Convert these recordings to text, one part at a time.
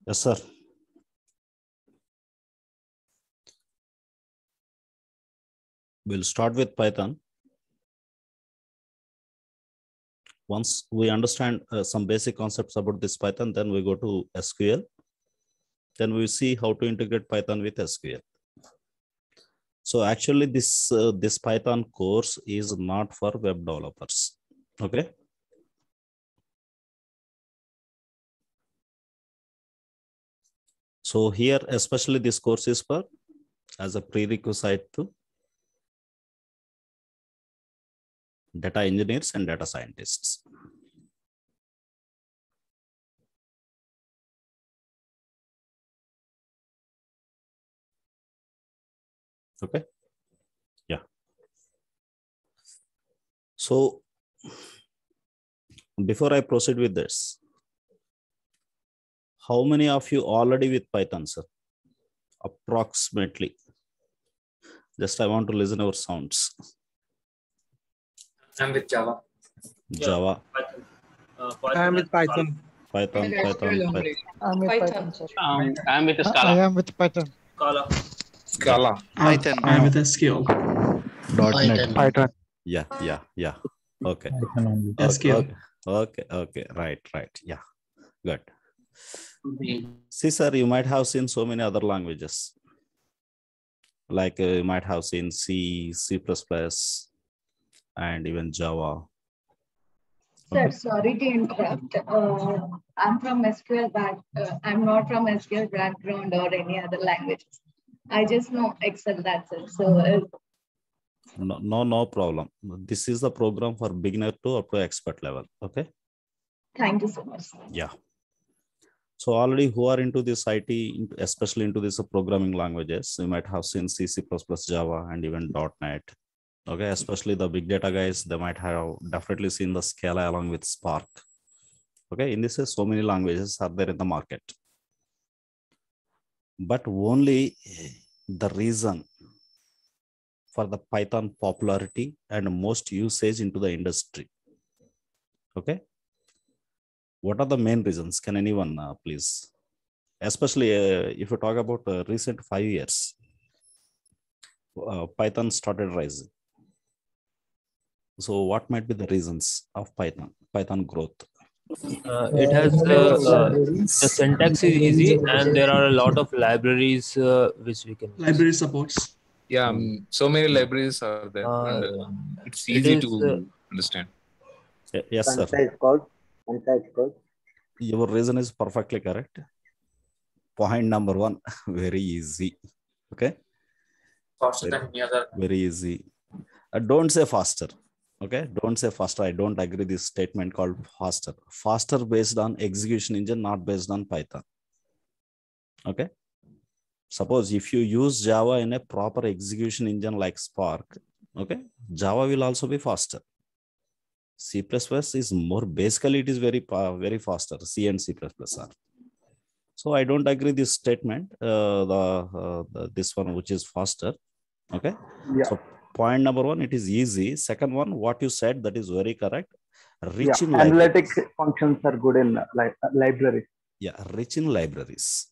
Yes, sir. We'll start with Python. Once we understand some basic concepts about this Python, then we go to SQL. Then we see how to integrate Python with SQL. So actually this Python course is not for web developers. Okay. So here, especially this course is for as a prerequisite to data engineers and data scientists. Okay. Yeah. So before I proceed with this, how many of you already with Python, sir? Approximately. Just I want to listen our sounds. I'm with Java. Java. Python. I am with Python. Python. I'm with Python, sir. I'm with Scala. I am with Python. Scala. Python. I'm with SQL. .NET. Python. Yeah. Okay. SQL. Okay. Right. Yeah. Good. See, sir, you might have seen so many other languages. Like you might have seen C, C++, and even Java. Sir, sorry to interrupt. I'm from SQL I'm not from SQL background or any other languages. I just know Excel, that's it. So No problem. This is the program for beginner to up to expert level. Okay. thank you so much. Yeah. So already who are into this IT, especially into this programming languages, you might have seen C, C++, Java, and even .NET. Okay, especially the big data guys, they might have definitely seen the Scala along with Spark. Okay, in this, so many languages are there in the market. But only the reason for the Python popularity and most usage into the industry. Okay. What are the main reasons? Can anyone please? Especially if you talk about recent 5 years, Python started rising. So what might be the reasons of Python growth? It has the syntax is easy, and there are a lot of libraries which we can use. Library supports. Yeah, so many libraries are there. It's easy to understand. Yes, sir. Concise code. Your reason is perfectly correct. Point number 1, very easy. Okay. Faster than any other. Very easy. Don't say faster. Okay. Don't say faster. I don't agree this statement called faster. Faster based on execution engine, not based on Python. Okay. Suppose if you use Java in a proper execution engine like Spark, okay, Java will also be faster. C++ is more, basically it is very faster. C and C++ are. So I don't agree this statement, this one which is faster. Okay. Yeah. So point number 1, it is easy. Second one, what you said, that is very correct. Rich in analytic libraries. functions are good in libraries. Yeah, rich in libraries.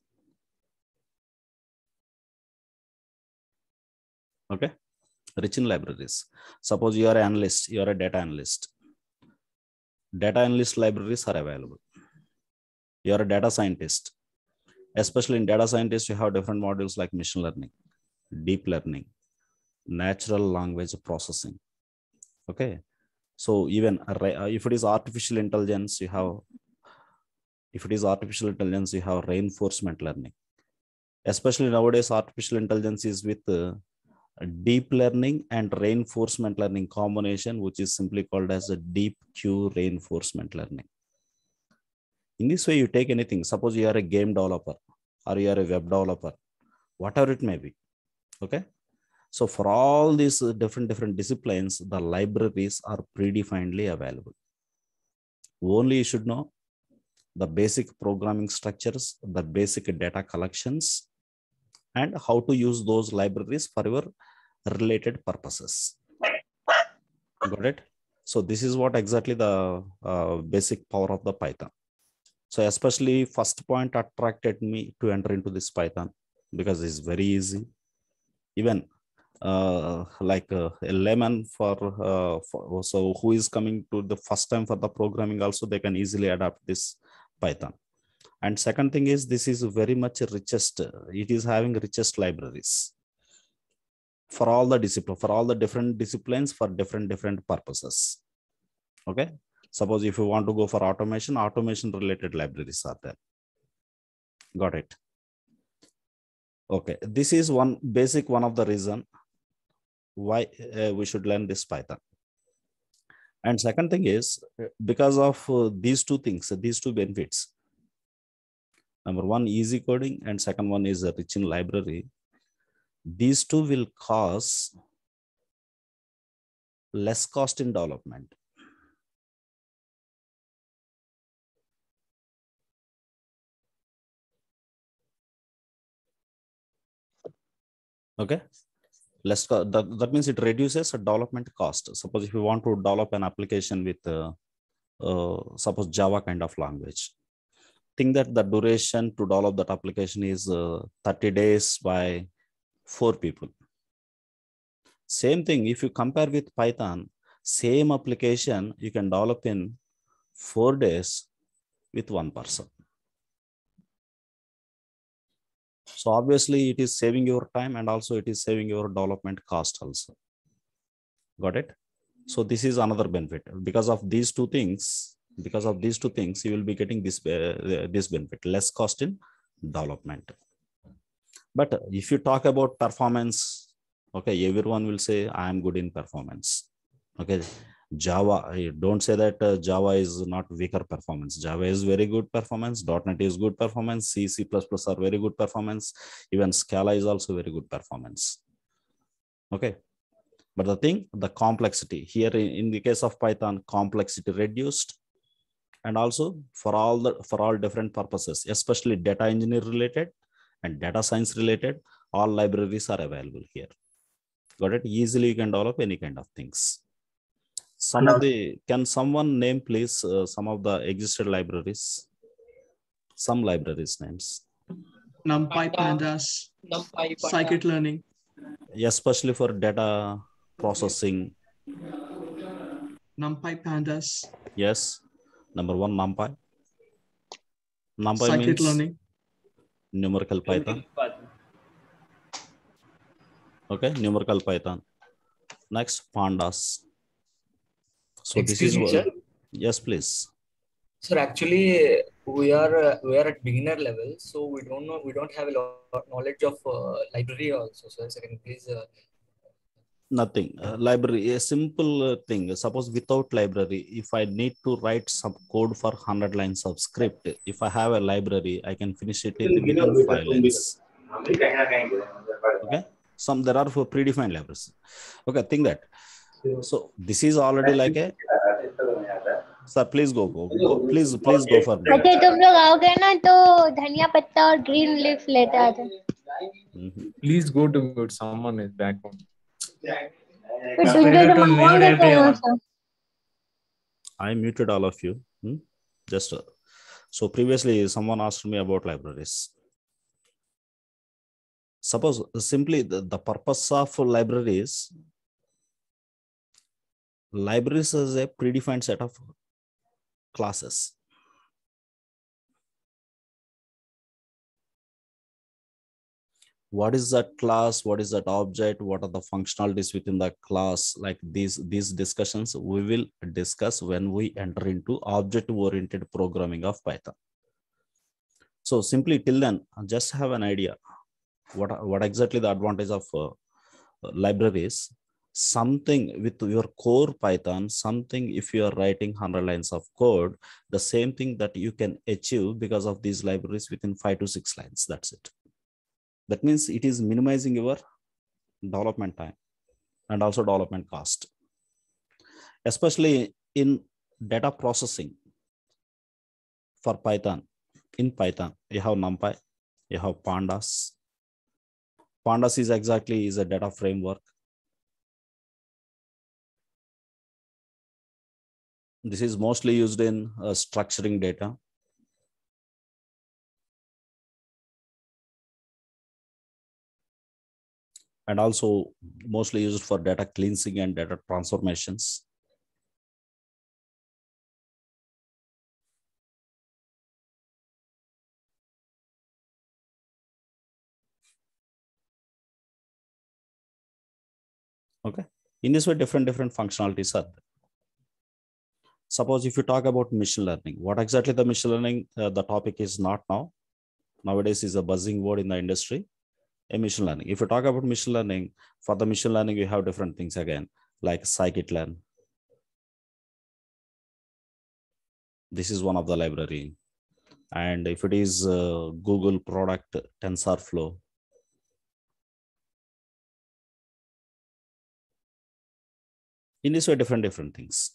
Okay. Rich in libraries. Suppose you are an analyst, you are a data analyst. Data analyst libraries are available. You are a data scientist. Especially in data scientist, you have different modules like machine learning, deep learning, natural language processing. Okay. So even if it is artificial intelligence, you have reinforcement learning. Especially nowadays, artificial intelligence is with deep learning and reinforcement learning combination, which is simply called as a deep Q reinforcement learning. In this way, you take anything. Suppose you are a game developer or you are a web developer, whatever it may be. Okay. So for all these different disciplines, the libraries are predefinedly available. Only you should know the basic programming structures, the basic data collections, and how to use those libraries for your related purposes. Got it? So this is what exactly the basic power of the Python. So especially first point attracted me to enter into this Python because it's very easy. Even like a layman so who is coming to the first time for the programming also, they can easily adapt this Python. And second thing is, this is very much richest. It is having richest libraries for all the discipline, for all the different disciplines, for different purposes. Okay. Suppose if you want to go for automation related libraries are there. Got it. Okay. This is one of the reason why we should learn this Python. And second thing is, because of these two things, these two benefits. Number one, easy coding, and second one is rich in library. These two will cause less cost in development. Okay. That means it reduces a development cost. Suppose if you want to develop an application with suppose Java kind of language, think that the duration to develop that application is 30 days by 4 people. Same thing, if you compare with Python, same application you can develop in 4 days with 1 person. So obviously it is saving your time, and also it is saving your development cost also. Got it? So this is another benefit. Because of these two things, you will be getting this benefit, less cost in development. But if you talk about performance, okay, everyone will say I am good in performance. Okay, Java, don't say that Java is not weaker performance. Java is very good performance. .NET is good performance. C++ are very good performance. Even Scala is also very good performance. Okay. But the thing, the complexity here in the case of Python, complexity reduced, and also for all different purposes, especially data engineer related and data science related, all libraries are available here. Got it? Easily you can develop any kind of things. Can someone name please some of the existed libraries? Some libraries names. NumPy, Pandas, scikit-learn. Especially for data processing. NumPy, Pandas. Yes. Number one, NumPy. NumPy Scikit-learn. means numerical Python. Okay, numerical Python. Next, Pandas. So Excuse me, sir. Yes, please. Sir, actually, we are at beginner level, so we don't have a lot knowledge of library also. So, can you please? Nothing. Library, a simple thing. Suppose without library, if I need to write some code for 100 lines of script, if I have a library, I can finish it within 5 lines. Okay. There are for predefined libraries. Okay, think that. So this is already like a. Sir, please go. Please go for me. अच्छा तुम लोग आओगे ना तो धनिया पत्ता और green leaf लेते आते. Please go to mute. Someone is back home. I muted all of you. Just so previously someone asked me about libraries. Suppose simply the purpose of libraries is a predefined set of classes. What is that class? What is that object? What are the functionalities within the class? Like these discussions we will discuss when we enter into object-oriented programming of Python. So simply till then, just have an idea what exactly the advantage of libraries. Something with your core Python, something if you are writing 100 lines of code, the same thing that you can achieve because of these libraries within 5 to 6 lines. That's it. That means it is minimizing your development time and also development cost. Especially in data processing for Python. In Python, you have NumPy, you have Pandas. Pandas is a data framework. This is mostly used in structuring data. and also mostly used for data cleansing and data transformations. Okay. In this way, different functionalities are there. Suppose if you talk about machine learning, what exactly the machine learning, the topic is not now. Nowadays is a buzzing word in the industry, a machine learning. If you talk about machine learning, for the machine learning, you have different things again, like scikit-learn. This is one of the library. And if it is Google product TensorFlow, in this way, different things.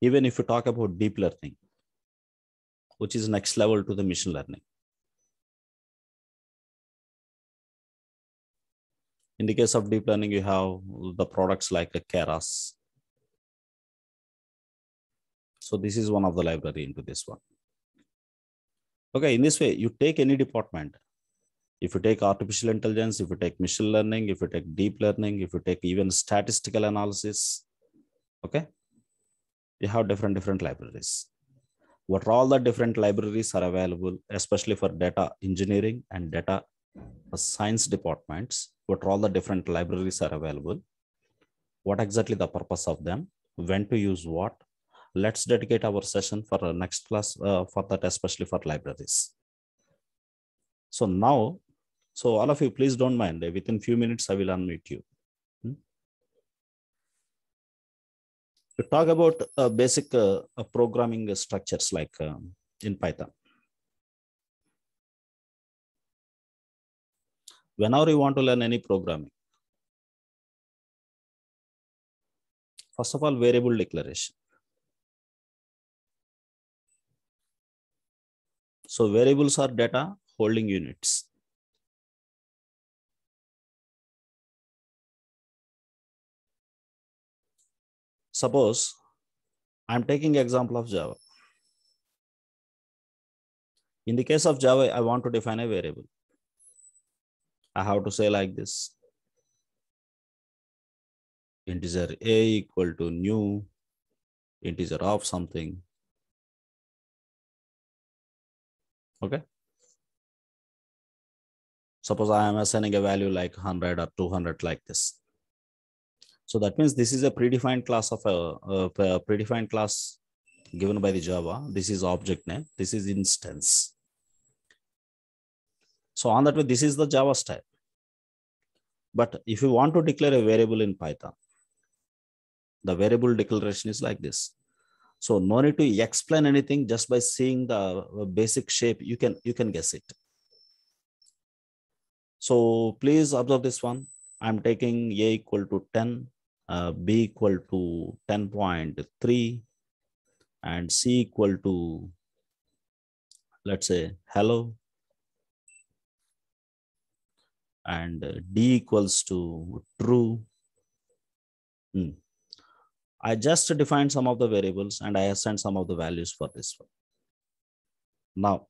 Even if you talk about deep learning, which is next level to the machine learning. In the case of deep learning, you have the products like Keras. So this is one of the library into this one. Okay, in this way, you take any department. If you take artificial intelligence, if you take machine learning, if you take deep learning, if you take even statistical analysis, okay, you have different libraries. What all the different libraries are available, especially for data engineering and data science departments, what all the different libraries are available, what exactly the purpose of them, when to use what. Let's dedicate our session for the next class for that, especially for libraries. So now, so all of you, please don't mind, within few minutes, I will unmute you. To talk about basic programming structures like in Python. Whenever you want to learn any programming, first of all, variable declaration. So variables are data holding units. Suppose I'm taking example of Java. In the case of Java, I want to define a variable. I have to say like this. Integer a equal to new integer of something. Okay. Suppose I am assigning a value like 100 or 200 like this. So that means this is a predefined class of a predefined class given by the Java. This is object name. This is instance. So on that way, this is the Java style. But if you want to declare a variable in Python, the variable declaration is like this. So no need to explain anything, just by seeing the basic shape, you can guess it. So please observe this one. I'm taking a equal to 10, b equal to 10.3, and c equal to, let's say, hello, and d equals to true. I just defined some of the variables and I assigned some of the values for this one. Now,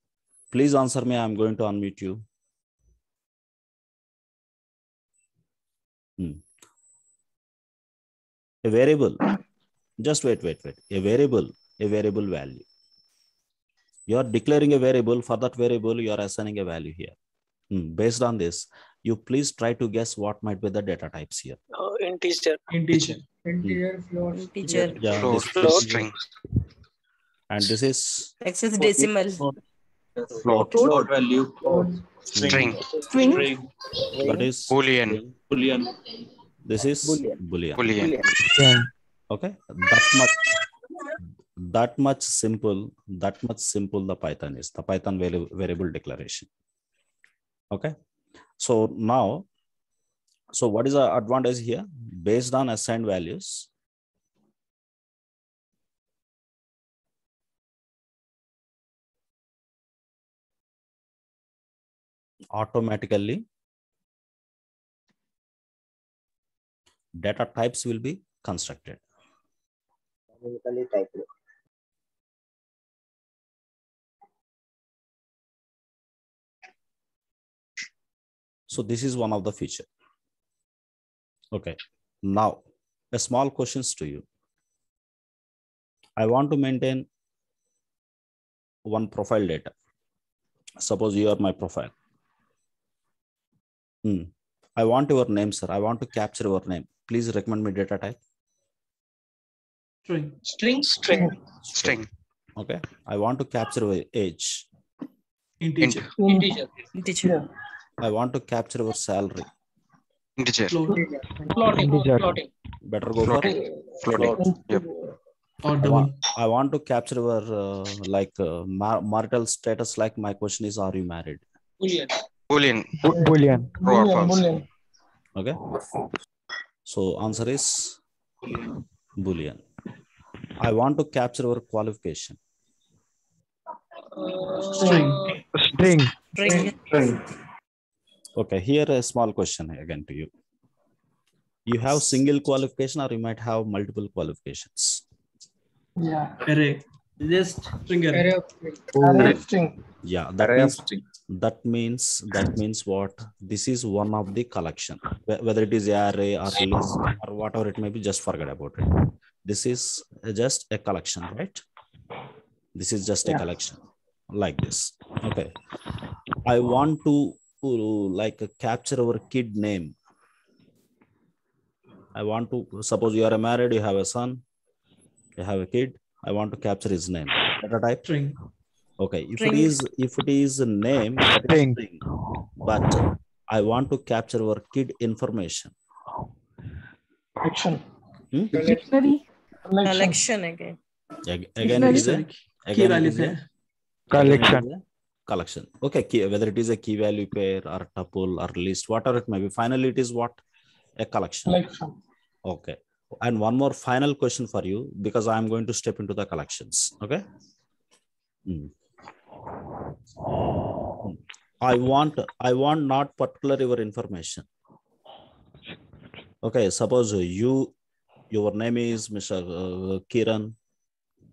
please answer me. I'm going to unmute you. A variable, just wait. A variable value. You are declaring a variable. For that variable, you are assigning a value here. Based on this, you please try to guess what might be the data types here. Integer. Float. Yeah, Float string. And this is Access decimal. Float value. String. That is Boolean. This is Boolean. Yeah. Okay, that much simple. The Python is the Python variable declaration. Okay, so now, so what is the advantage here? Based on assigned values, automatically data types will be constructed. So this is one of the feature. Okay. Now, a small questions to you. I want to maintain one profile data. Suppose you are my profile. I want your name, sir. I want to capture your name. Please recommend me data type. String. Okay. I want to capture your age. Integer. I want to capture your salary. Floating. Better go for Floating. Yep. Or double. I want to capture your marital status. Like my question is, are you married? Boolean. Boolean. True or false? Okay. So answer is Boolean. I want to capture your qualification. String. Okay. Here a small question again to you. You have single qualification, or you might have multiple qualifications. Array. String array. Yeah, that means what? This is one of the collection. Whether it is array or list or whatever it may be, just forget about it. This is just a collection, right? This is just a collection like this. Okay. I want to capture our kid name. I want to, suppose you are married, you have a son, you have a kid. I want to capture his name. Data type. String. Okay. If it is a name, that is string. But I want to capture our kid information. Collection. Collection again. Again, it is a collection. Okay. Whether it is a key value pair or tuple or list, whatever it may be. Finally, it is what? A collection. Okay. And one more final question for you, because I am going to step into the collections. Okay. I want not particular your information. Okay. Suppose your name is Mr. Kiran.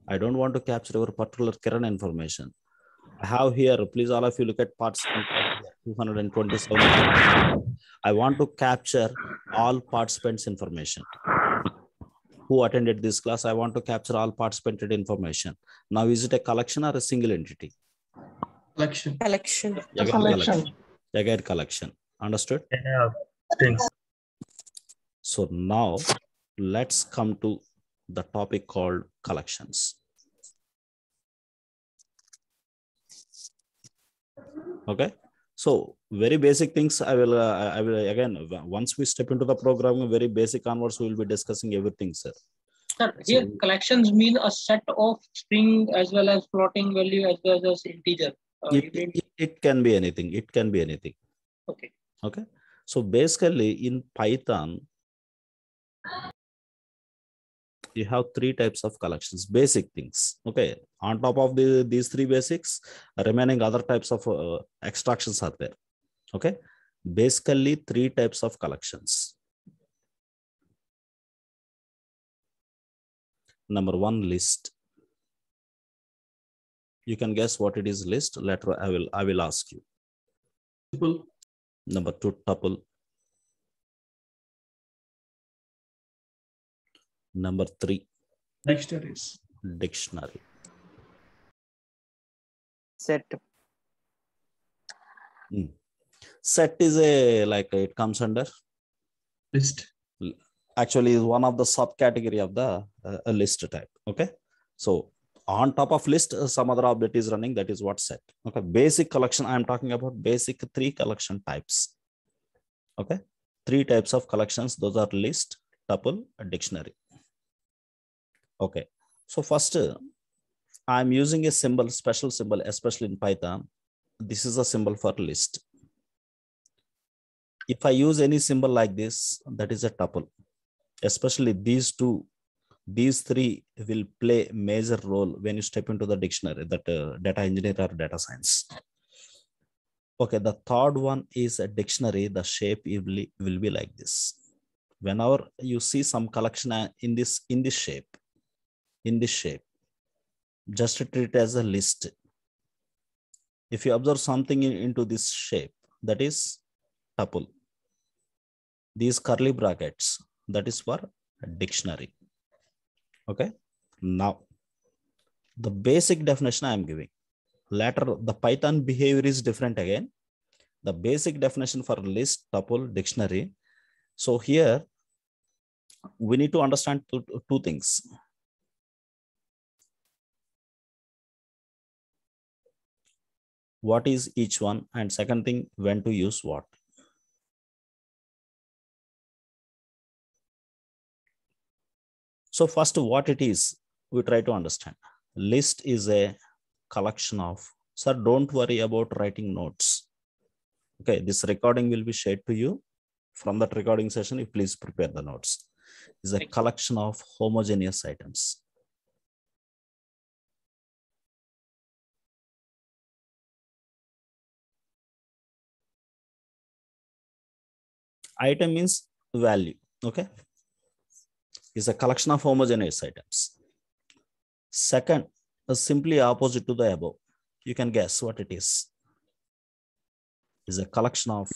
I don't want to capture your particular Kiran information. I have here, please all of you look at participant 227. I want to capture all participants' information. Who attended this class? I want to capture all participated information. Now, is it a collection or a single entity? Collection. Again, collection. Understood? So now, let's come to the topic called collections. Okay. So very basic things I will again, once we step into the programming, very basic onwards, we will be discussing everything, sir. Sir, here collections mean a set of string as well as floating value as well as integer. It can be anything. It can be anything. Okay. Okay. So basically in Python, you have three types of collections, basic things. Okay. On top of these three basics, remaining other types of extractions are there. Okay. Basically three types of collections. Number one, list. You can guess what it is. List. Later I will ask you. Tuple. Number two, tuple. Number three, Dictionaries. Dictionary. Set. Set is it comes under List. Actually is one of the subcategory of the list type. Okay. So on top of list, some other object is running. That is what set. Okay. Basic collection. I am talking about basic three collection types. Okay. Three types of collections. Those are list, tuple, and dictionary. Okay. So first, I'm using a symbol, special symbol, especially in Python. This is a symbol for list. If I use any symbol like this, that is a tuple. Especially these three will play a major role when you step into the dictionary, that data engineer or data science. Okay, the third one is a dictionary. The shape will be like this. Whenever you see some collection in this shape, just treat it as a list. If you observe something into this shape, that is tuple. these curly brackets, that is for dictionary. Okay. Now, the basic definition I am giving. Later, the Python behavior is different again. The basic definition for list, tuple, dictionary. So here, we need to understand two things. What is each one? And second thing, when to use what. So first, what it is, we try to understand. List is a collection of, sir, don't worry about writing notes. Okay, this recording will be shared to you. From that recording session, you please prepare the notes. It's a collection of homogeneous items. Item means value, okay? Is a collection of homogeneous items. Second, is simply opposite to the above. You can guess what it is. Is a collection of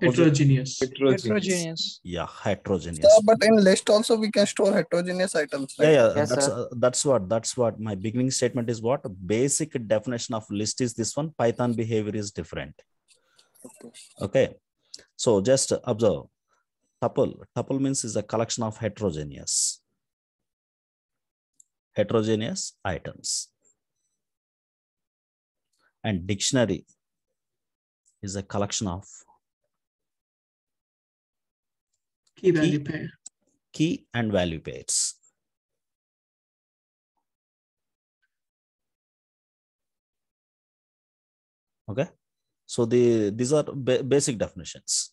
Heterogeneous. Yeah, heterogeneous. Sir, but in list also we can store heterogeneous items. Right? Yeah, Yes, that's what my beginning statement is. What basic definition of list is this one. Python behavior is different. Okay, so just observe. Tuple means is a collection of heterogeneous items. And dictionary is a collection of key and value pairs. Okay, so these are basic definitions.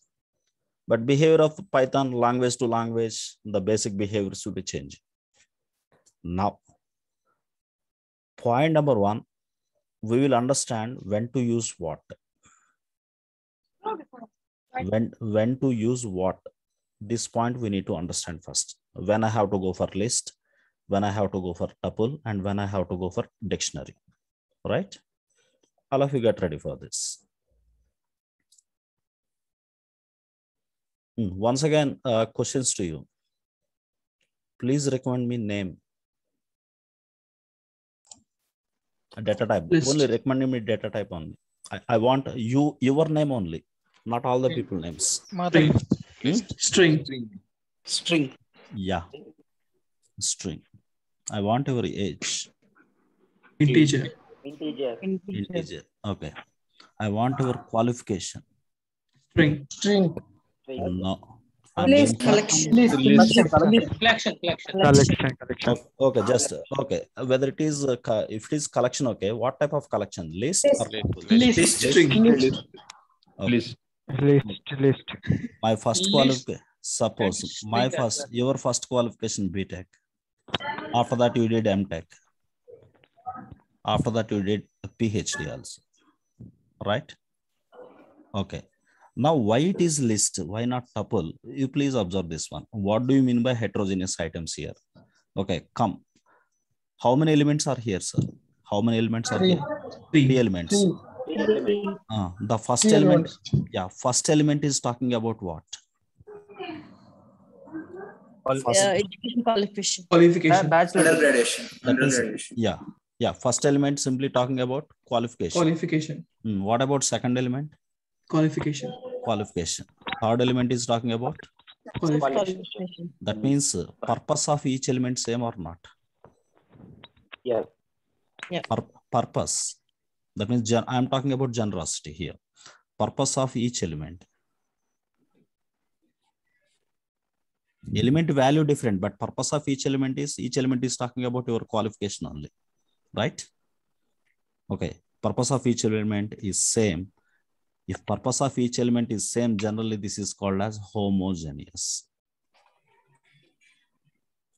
But behavior of Python, language to language, the basic behavior should be changed. Now, point number one, we will understand when to use what. When to use what. This point we need to understand first. When I have to go for list, when I have to go for tuple, and when I have to go for dictionary. Right? All of you get ready for this. Once again, questions to you. Please recommend me name. Data type. List. Only recommend me data type only. I want your name only, not all the people names. String. Yeah. String. I want your age. Integer. Okay. I want your qualification. String. No. Collection. Okay, just okay. Whether it is if it is collection, okay. What type of collection? List or List. String. Okay. List. My first qualification. Suppose your first qualification BTech. After that you did MTech. After that you did PhD also. Right? Okay. Now, why it is list? Why not tuple? You please observe this one. What do you mean by heterogeneous items here? Okay, come. How many elements are here, sir? How many elements are here? 3 elements. The first element. Yeah, first element is talking about what? Education qualification. Bachelor gradation. Yeah. First element simply talking about qualification. What about second element? Qualification. Third element is talking about Qualification. That means purpose of each element same or not? Yeah. Purpose. That means I am talking about generosity here. Purpose of each element. Element value different, but purpose of each element is talking about your qualification only, right? Okay. Purpose of each element is same. If purpose of each element is same, generally this is called as homogeneous.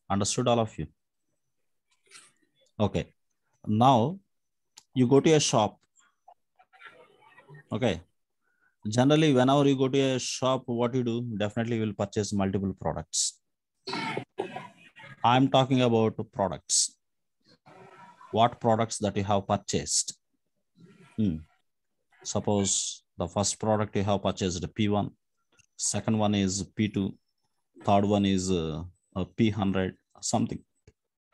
Understood, all of you? Okay. Now you go to a shop. Okay. Generally, whenever you go to a shop, what you do? Definitely you will purchase multiple products. I'm talking about products. What products that you have purchased? Suppose the first product you have purchased P1, Second one is P2. Third one is P100, something.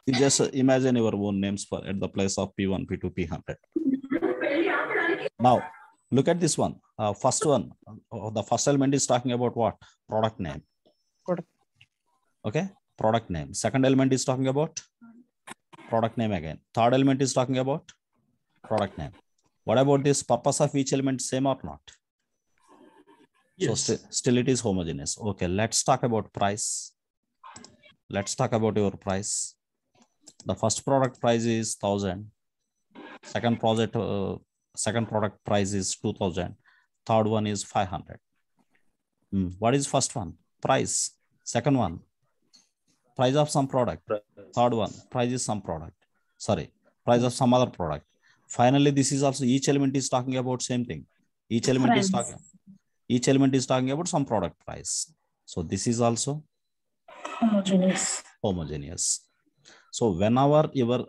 You just imagine your own names for at the place of P1, P2, P100. Now, look at this one. First one, the first element is talking about what? Product name. Product. Okay, product name. Second element is talking about product name again. Third element is talking about product name. What about this? Purpose of each element same or not? Yes. So still it is homogeneous. Okay, let's talk about price. Let's talk about your price. The first product price is 1,000. Second product price is 2,000. Third one is 500. What is first one? Price. Second one, price of some product. Third one, price is some product. Sorry, price of some other product. Finally, this is also each element is talking about same thing. Each element is talking about some product price. So this is also homogeneous. So whenever your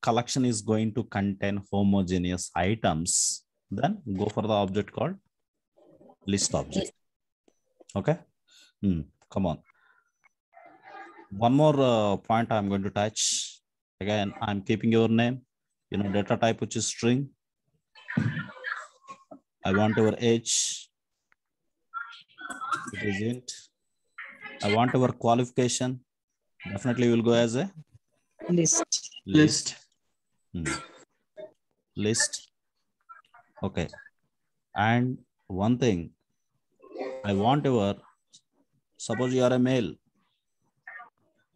collection is going to contain homogeneous items, then go for the object called list object. Okay. Come on. One more point I'm going to touch. Again, I'm keeping your name. Data type, which is string. I want your age. It is int. I want our qualification. Definitely will go as a list. List. Okay. And one thing, I want your, suppose you are a male.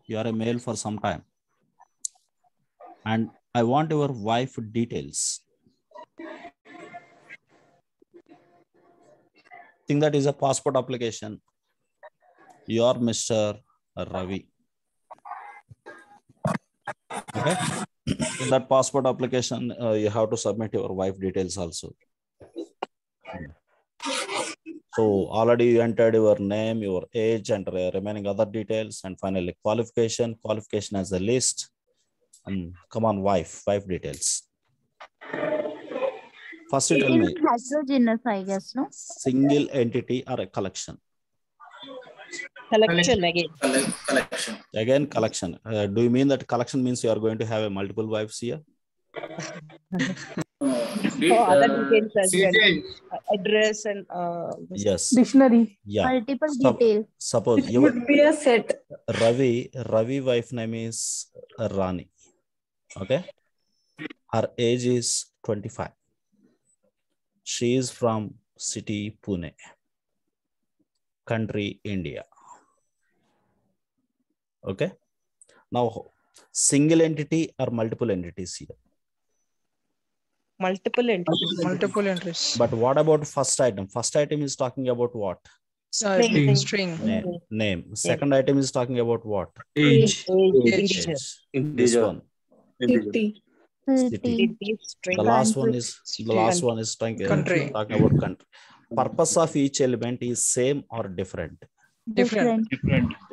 You are a male for some time. And I want your wife details. Think that is a passport application. You are Mr. Ravi. Okay. In that passport application, you have to submit your wife details also. So already you entered your name, your age, and remaining other details, and finally qualification as a list. Come on, wife details. First, you tell me. Heterogeneous, I guess, no? Single entity or a collection? Collection again. Collection. Again, collection. Do you mean that collection means you are going to have a multiple wives here? Other details as well. Address and yes. Dictionary. Yeah. Multiple details. Suppose It would be a set. Ravi wife name is Rani. Okay. Her age is 25. She is from city Pune, country India. Okay. Now, single entity or multiple entities here? multiple entities. Multiple entries. But what about first item? First item is talking about what? String. Name. Second item is talking about what? Age. Integer. This one. City. The last one is talking about country. Purpose of each element is same or different? Different.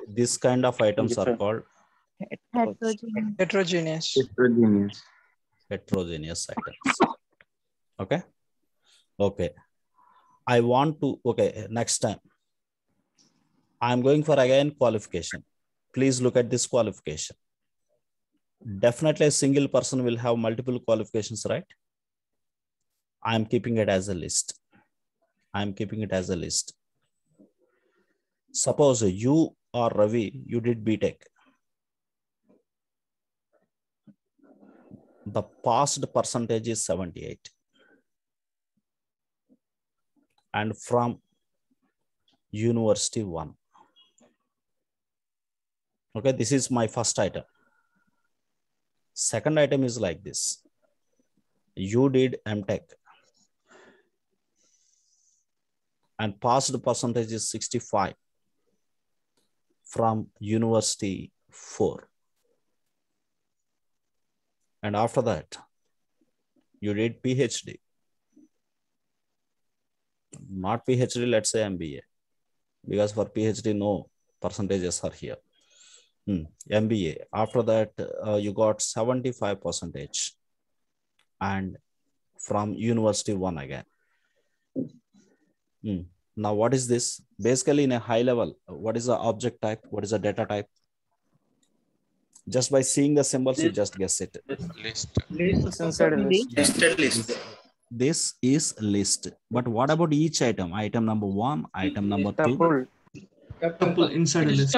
This kind of items are called Heterogeneous. Heterogeneous items. Okay. I want to, next time. I'm going for again qualification. Please look at this qualification. Definitely a single person will have multiple qualifications, right? I'm keeping it as a list. Suppose you or Ravi, you did BTech. The passed percentage is 78. And from University 1. Okay, this is my first item. Second item is like this. You did MTech. And passed percentage is 65 from University 4. And after that, you did PhD. Not PhD, let's say MBA. Because for PhD, no percentages are here. MBA. After that, you got 75%. And from University 1 again. Now, what is this? Basically, in a high level, what is the object type? What is the data type? Just by seeing the symbols, you just guess it. List. Listed list. This is list. But what about each item? Item number 1, item number 2. Tuple inside a list.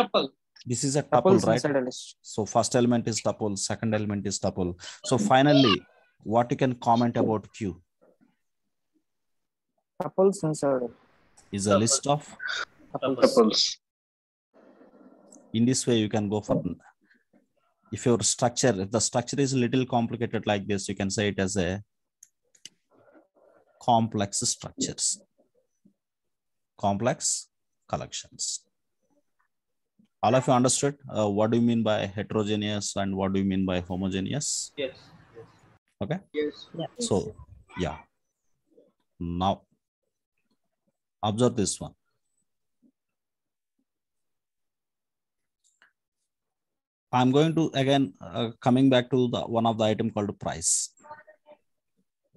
This is a tuple, right? So first element is tuple, second element is tuple. So finally, what you can comment about Q? Tuples inside. Is a list of Tuples. In this way, you can go for, if your structure, if the structure is a little complicated like this, you can say it as a complex structures, complex collections. All of you understood what do you mean by heterogeneous and what do you mean by homogeneous? Yes. Okay. Yes. So, yeah. Now, observe this one. I'm going to again coming back to the one of the item called price.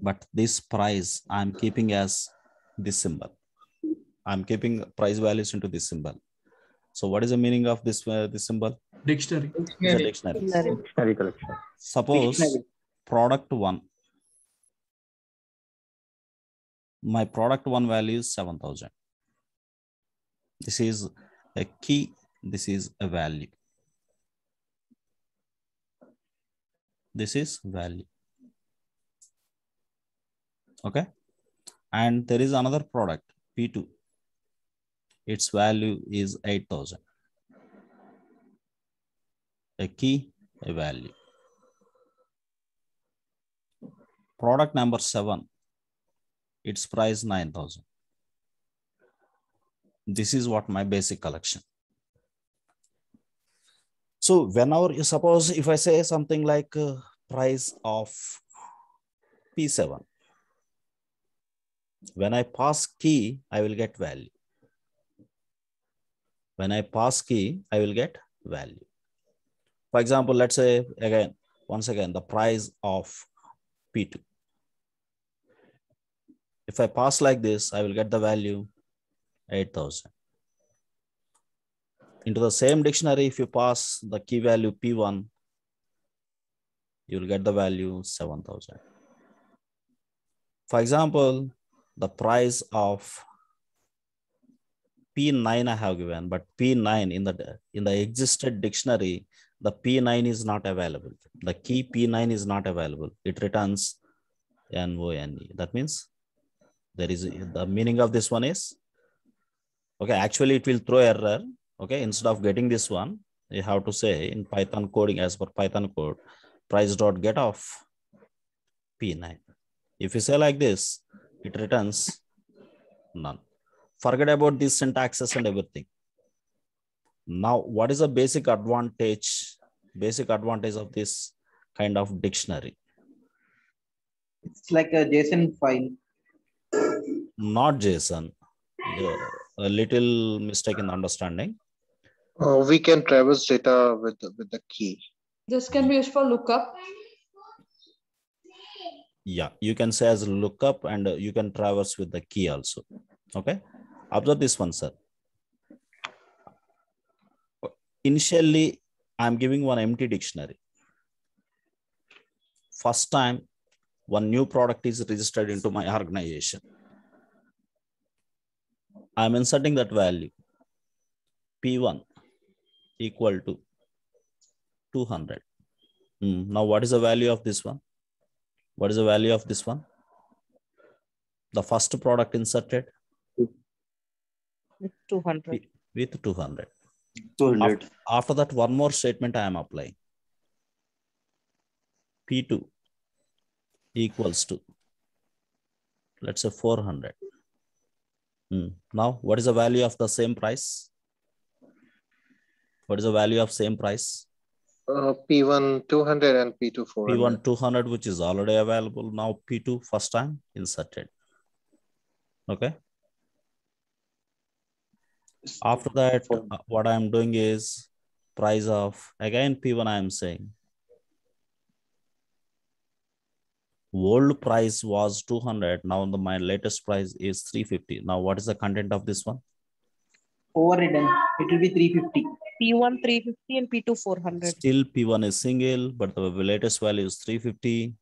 But this price I'm keeping as this symbol. I'm keeping price values into this symbol. So what is the meaning of this symbol? Dictionary. It's a dictionary. Dictionary collection. Suppose Dictionary. product 1. My product 1 value is 7,000. This is a key. This is a value. This is value. Okay. And there is another product, P2. Its value is 8,000. A key, a value. Product number 7. Its price 9,000. This is what my basic collection. So whenever you suppose if I say something like price of P7, when I pass key, I will get value. When I pass key, I will get value. For example, let's say again, once again, the price of P2. If I pass like this, I will get the value 8,000. Into the same dictionary, if you pass the key value P1, you will get the value 7,000. For example, the price of P9 I have given, but P9 in the existed dictionary, the P9 is not available. The key P9 is not available. It returns NONE. That means there is the meaning of this one is, okay, actually it will throw error. Okay, instead of getting this one, you have to say in Python coding, as per Python code, price.get of P9. If you say like this, it returns none. Forget about these syntaxes and everything. Now, what is the basic advantage of this kind of dictionary? It's like a JSON file. Not JSON. A little mistake in understanding. We can traverse data with the key. This can be used for lookup. Yeah, you can say as lookup and you can traverse with the key also. Okay, observe this one, sir. Initially, I'm giving one empty dictionary. First time, one new product is registered into my organization. I'm inserting that value, P1 equal to 200. Now, what is the value of this one? What is the value of this one? The first product inserted? 200. With 200. 200. After that, one more statement I am applying. P2 equals to, let's say 400. Now, what is the value of the same price? What is the value of same price? P1 200 and P2 400. P1 200, which is already available. Now P2 first time inserted. Okay. After that, what I'm doing is price of, again, P1 I'm saying Old price was 200. Now my latest price is 350. Now what is the content of this one? Overridden. It will be 350. P1 350 and P2 400. Still P1 is single, but the latest value is 350.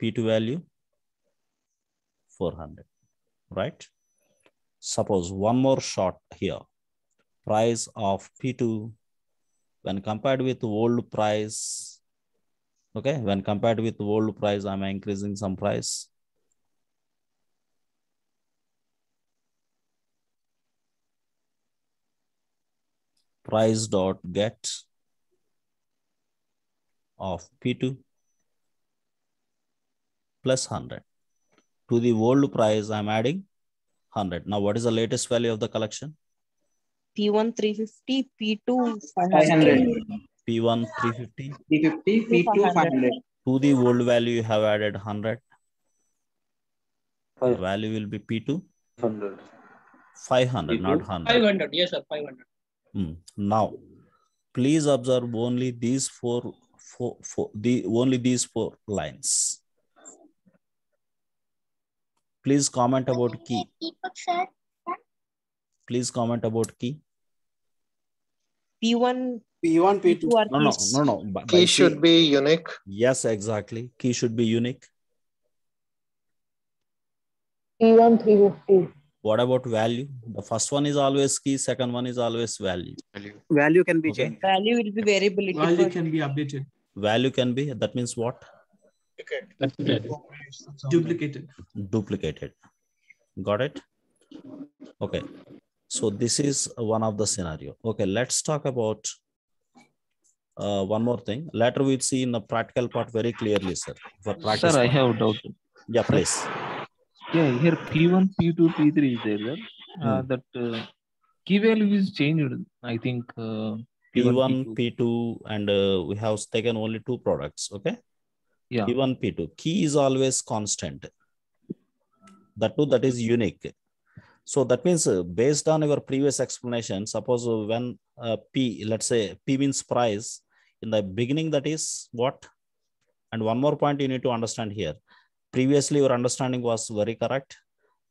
P2 value 400, right? Suppose one more shot here. Price of P2 when compared with old price. Okay, when compared with old price, I'm increasing some price. Price dot get of P2 plus 100. To the old price, I'm adding 100. Now, what is the latest value of the collection? P1 350, P2 500. 500. P1 350. 350, P2 500. To the old value, you have added 100. The value will be P2 500, not 100. 500, yes sir, 500. Now, please observe only these only these four lines. Please comment about key. Please comment about key. P1, P2 are No. Key should be unique. Yes, exactly. Key should be unique. P1 350. What about value? The first one is always key, second one is always value. Value can be changed. Value will be variability. Value can be updated. Value can be, that means what? Duplicated. Duplicated. Got it? Okay. So this is one of the scenario. Okay, let's talk about one more thing. Later we'll see in the practical part very clearly, sir. For practice Sir, I part. have a doubt. Yeah, please. Yeah, here P1, P2, P3 is there. That key value is changed. I think P1, P1, P2, and we have taken only two products. Okay. Yeah. P1, P2. Key is always constant. That is unique. So that means based on your previous explanation, suppose when P, let's say P means price, in the beginning that is what? And one more point you need to understand here. Previously your understanding was very correct.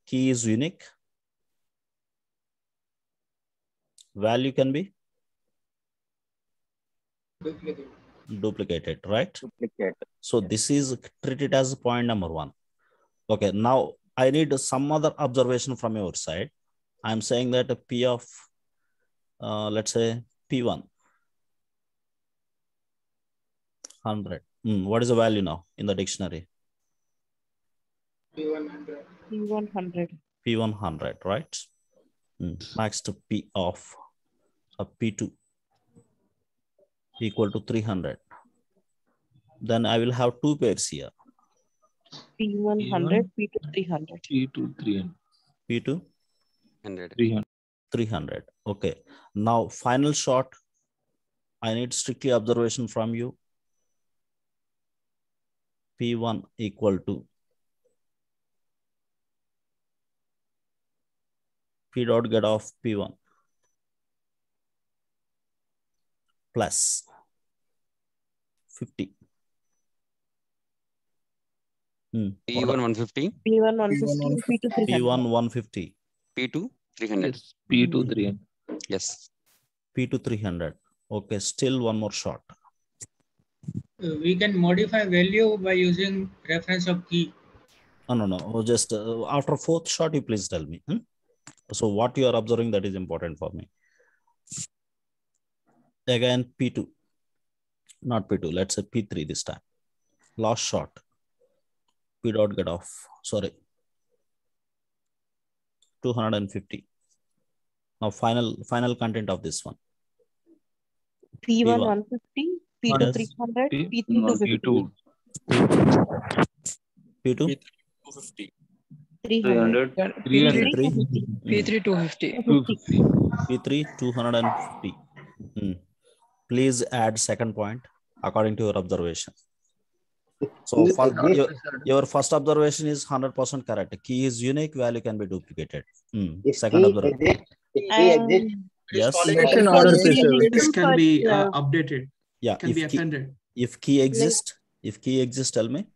Key is unique. Value can be duplicated, right? Duplicate. So this is treated as point number one. Okay, now I need some other observation from your side. I'm saying that a P of, let's say P1, 100. What is the value now in the dictionary? P100. P100. P100, right? Next P of a P2 equal to 300. Then I will have two pairs here. P100, P2 300. P2 300. P2 300. 300. Okay. Now final shot. I need strictly observation from you. P1 equal to P dot get off P1 plus 50. P1 150. P1 150, P2 300. P1 150. P2 300. Yes, P2 300. Yes. P2 300. Okay, still one more shot. We can modify value by using reference of key. No. Just after fourth shot, you please tell me. So what you are observing, that is important for me. Again, P2. Not P2. Let's say P3 this time. Last shot. P dot get off. Sorry. 250. Now final content of this one. P1 150, P2 300, P3 250. P2 250. 300. P3 250. P3 250. Please add second point according to your observation. So your first observation is 100% correct. Key is unique, value can be duplicated. Second observation. Yes. This can be updated. Yeah. Can be appended. If key exists, tell me.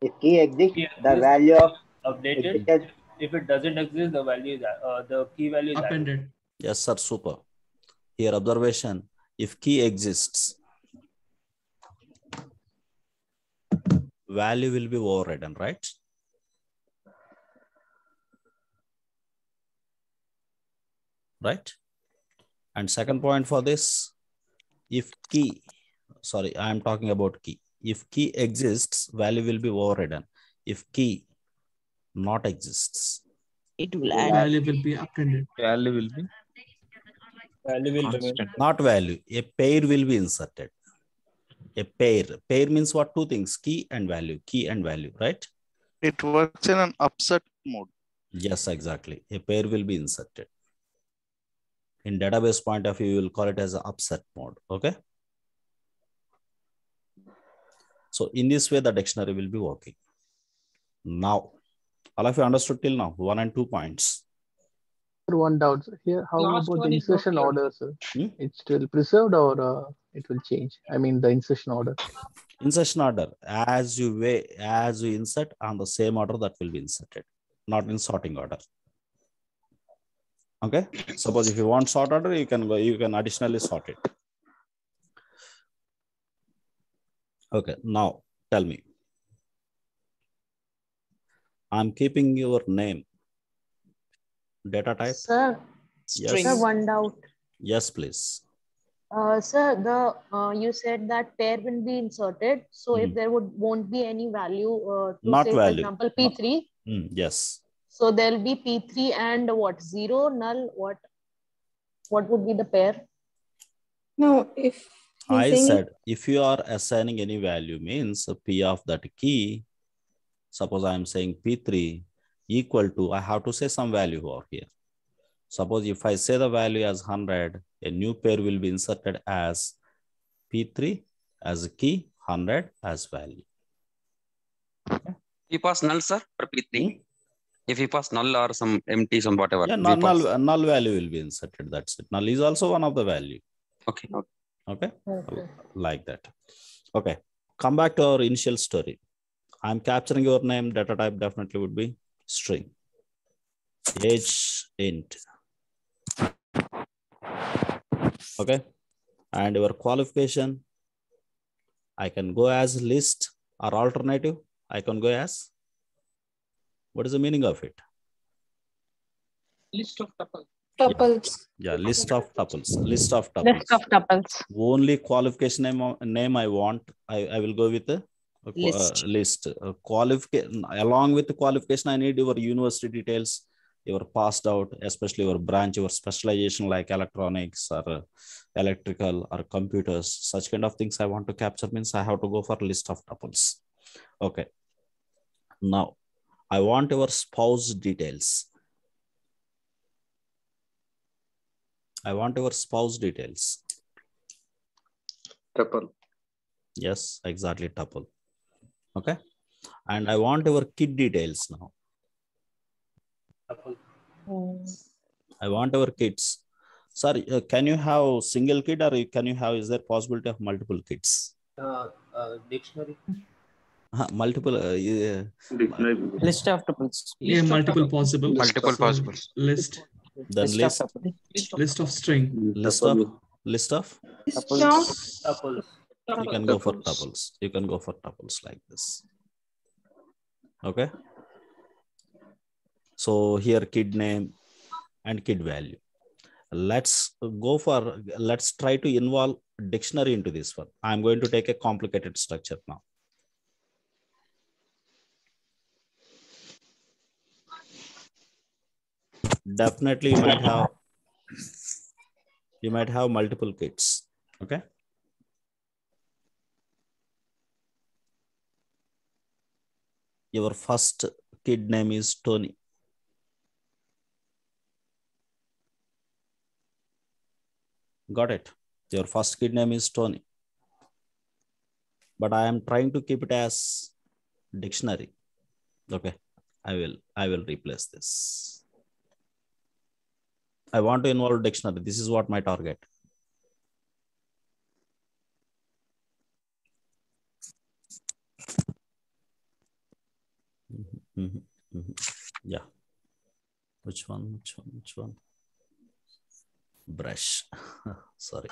If key exists, Key the exists, value of updated. existed. If it doesn't exist, the value is the key value is added. Appended. Yes, sir. Super. Here observation. If key exists, value will be overridden, right? Right. And second point for this, if key, sorry, I am talking about key. If key exists, value will be overridden. If key not exists, It will Value will be appended. Value will be constant. Not value, a pair will be inserted. A pair. Pair means what? Two things, key and value, right? It works in an upset mode. Yes, exactly. A pair will be inserted. In database point of view, you will call it as an upset mode. Okay. So in this way, the dictionary will be working. Now, all of you understood till now, 1 and 2 points. One doubt sir. Here. How Last about one the is not insertion clear. order, sir? It's still preserved or it will change? I mean, the insertion order. Insertion order, as you insert on the same order that will be inserted, not in sorting order. Okay. Suppose if you want sort order, you can additionally sort it. Okay. Now tell me. I'm keeping your name. Data type. Sir, Yes. sir, one doubt. Yes, please. Sir, you said that pair will be inserted. So if there won't be any value to Not say, value. for example, P3. Yes. So there'll be P3 and what? 0, null, what? What would be the pair? No, if I said if you are assigning any value means P of that key, suppose I am saying P3 equal to, I have to say some value over here. Suppose if I say the value as 100, a new pair will be inserted as P3 as a key, 100 as value. He pass null, sir, for P3. If he pass null or some empty, some whatever. Yeah, null value will be inserted. That's it. Null is also one of the value. Okay. Okay. Like that. Okay. Come back to our initial story. I'm capturing your name. Data type definitely would be string. Age int. Okay. And your qualification, I can go as list or alternative. I can go as, what is the meaning of it? List of tuples. Tuples. Yeah, list of tuples. List of tuples. List of tuples. Only qualification name I want. I will go with a list. Qualification, along with the qualification, I need your university details, your passed out, especially your branch, your specialization like electronics or electrical or computers. Such kind of things I want to capture means I have to go for list of tuples. Okay. Now, I want your spouse details. I want your spouse details. Tuple. Yes, exactly, tuple. Okay. And I want your kid details now. I want our kids. Sorry, can you have single kid or can you have, is there possibility of multiple kids? Dictionary. Multiple. List of tuples. Yeah, multiple possible. Multiple possible. List. Then list of string. List of Tuples. You can go for tuples. You can go for tuples like this. Okay. So here kid name and kid value. Let's try to involve dictionary into this one. I'm going to take a complicated structure now. Definitely you might have multiple kids. Okay. Your first kid name is Tony. Got it. Your first kid name is Tony. But I am trying to keep it as dictionary. Okay. I will replace this. I want to involve dictionary. This is what my target. Yeah. Which one? Brush. Sorry.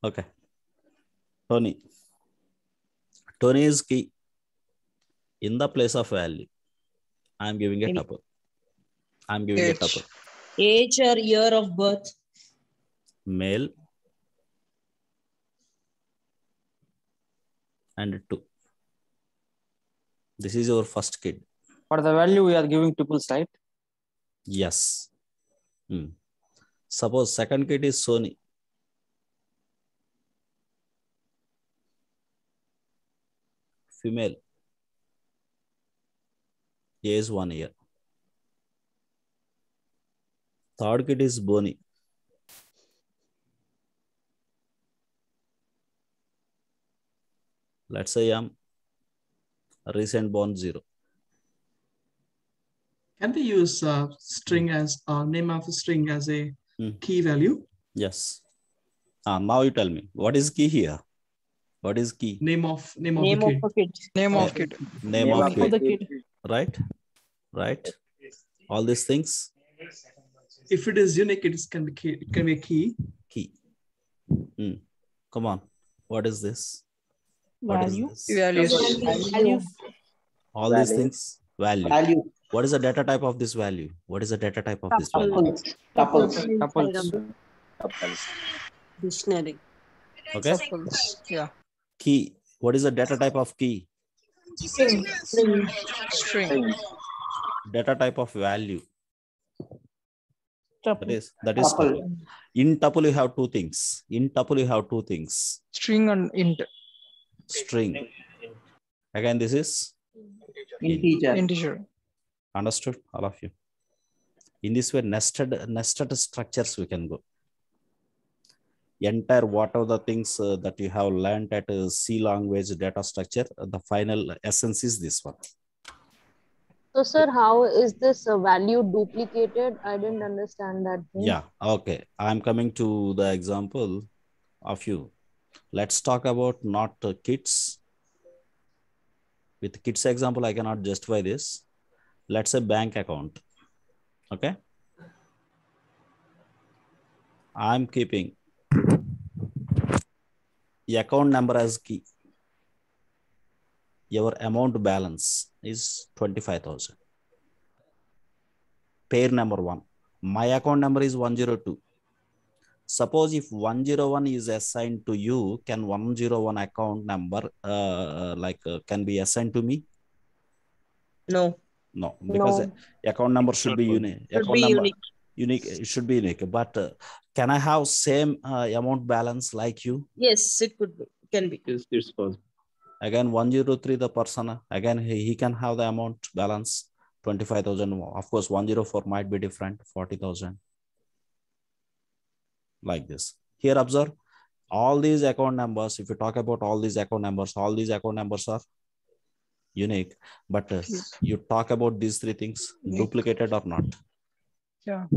Okay. Tony is key. In the place of value, I am giving a tuple. Age or year of birth. Male and 2. This is your first kid. For the value, we are giving tuples, right? Yes. Suppose second kid is Sony. Female. Age 1 year. Third kid is Bonnie. Let's say I'm recent born 0. Can they use string as name of a string as a key value? Yes. Now you tell me, what is key here? What is key? Name of a kid. Name of kid. Right. All these things. If it is unique, it can be a key. Come on. What is this? Value. Value. All these things. Value. What is the data type of this value? Value? Tuples. Dictionary. Okay. Tuples. Yeah. Key. What is the data type of key? String. Data type of value. Tuple. That is tuple. In tuple you have two things. String and int. String. Again, this is Integer. Understood, all of you? In this way, nested structures we can go. Entire whatever the things that you have learned at C language data structure, the final essence is this one. So, sir, how is this value duplicated? I didn't understand that thing. Yeah, okay. I'm coming to the example of you. Let's talk about not kids. With kids example, I cannot justify this. Let's say bank account. Okay. I'm keeping the account number as key. Your amount balance is 25,000. Pair number 1. My account number is 102. Suppose if 101 is assigned to you, can 101 account number can be assigned to me? No. No, because account number should be unique. It should be unique. But can I have same amount balance like you? Yes, it could be. Can be. Yes, it's possible. Again, 103 the person. Again, he can have the amount balance 25,000. Of course, 104 might be different, 40,000. Like this. Here, observe all these account numbers. If you talk about all these account numbers are unique. But you talk about these three things, duplicated or not? Yeah.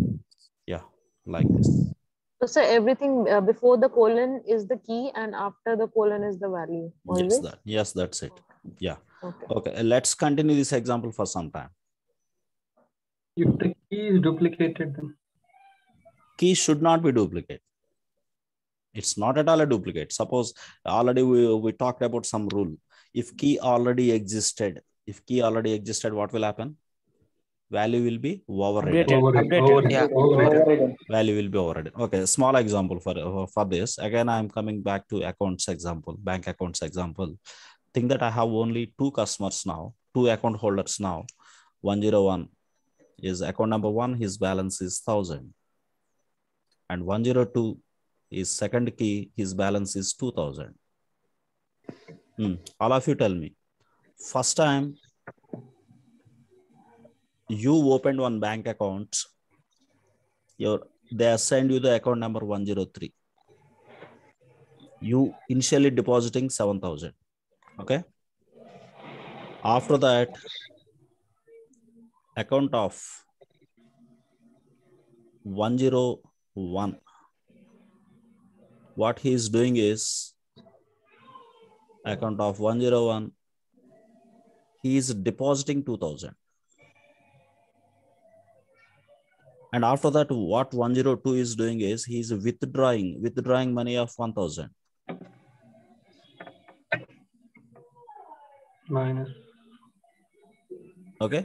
Yeah, like this. So, sir, everything before the colon is the key and after the colon is the value. Yes, that's it. Yeah. Okay. Let's continue this example for some time. If the key is duplicated, then key should not be duplicated. It's not at all a duplicate. Suppose already we talked about some rule. If key already existed, what will happen? Value will be overridden. Value will be overridden. Okay, small example for this. Again, I'm coming back to accounts example, bank accounts example. Think that I have only 2 customers now, 2 account holders now. 101 is account number 1, his balance is 1,000. And 102 is second key, his balance is 2,000. All of you tell me. First time you opened one bank account, they assigned you the account number 103. You initially depositing 7,000. Okay. After that, account of 101. What he is doing is account of 101, he is depositing 2,000. And after that, what 102 is doing is he is withdrawing money of 1,000. Minus. Okay.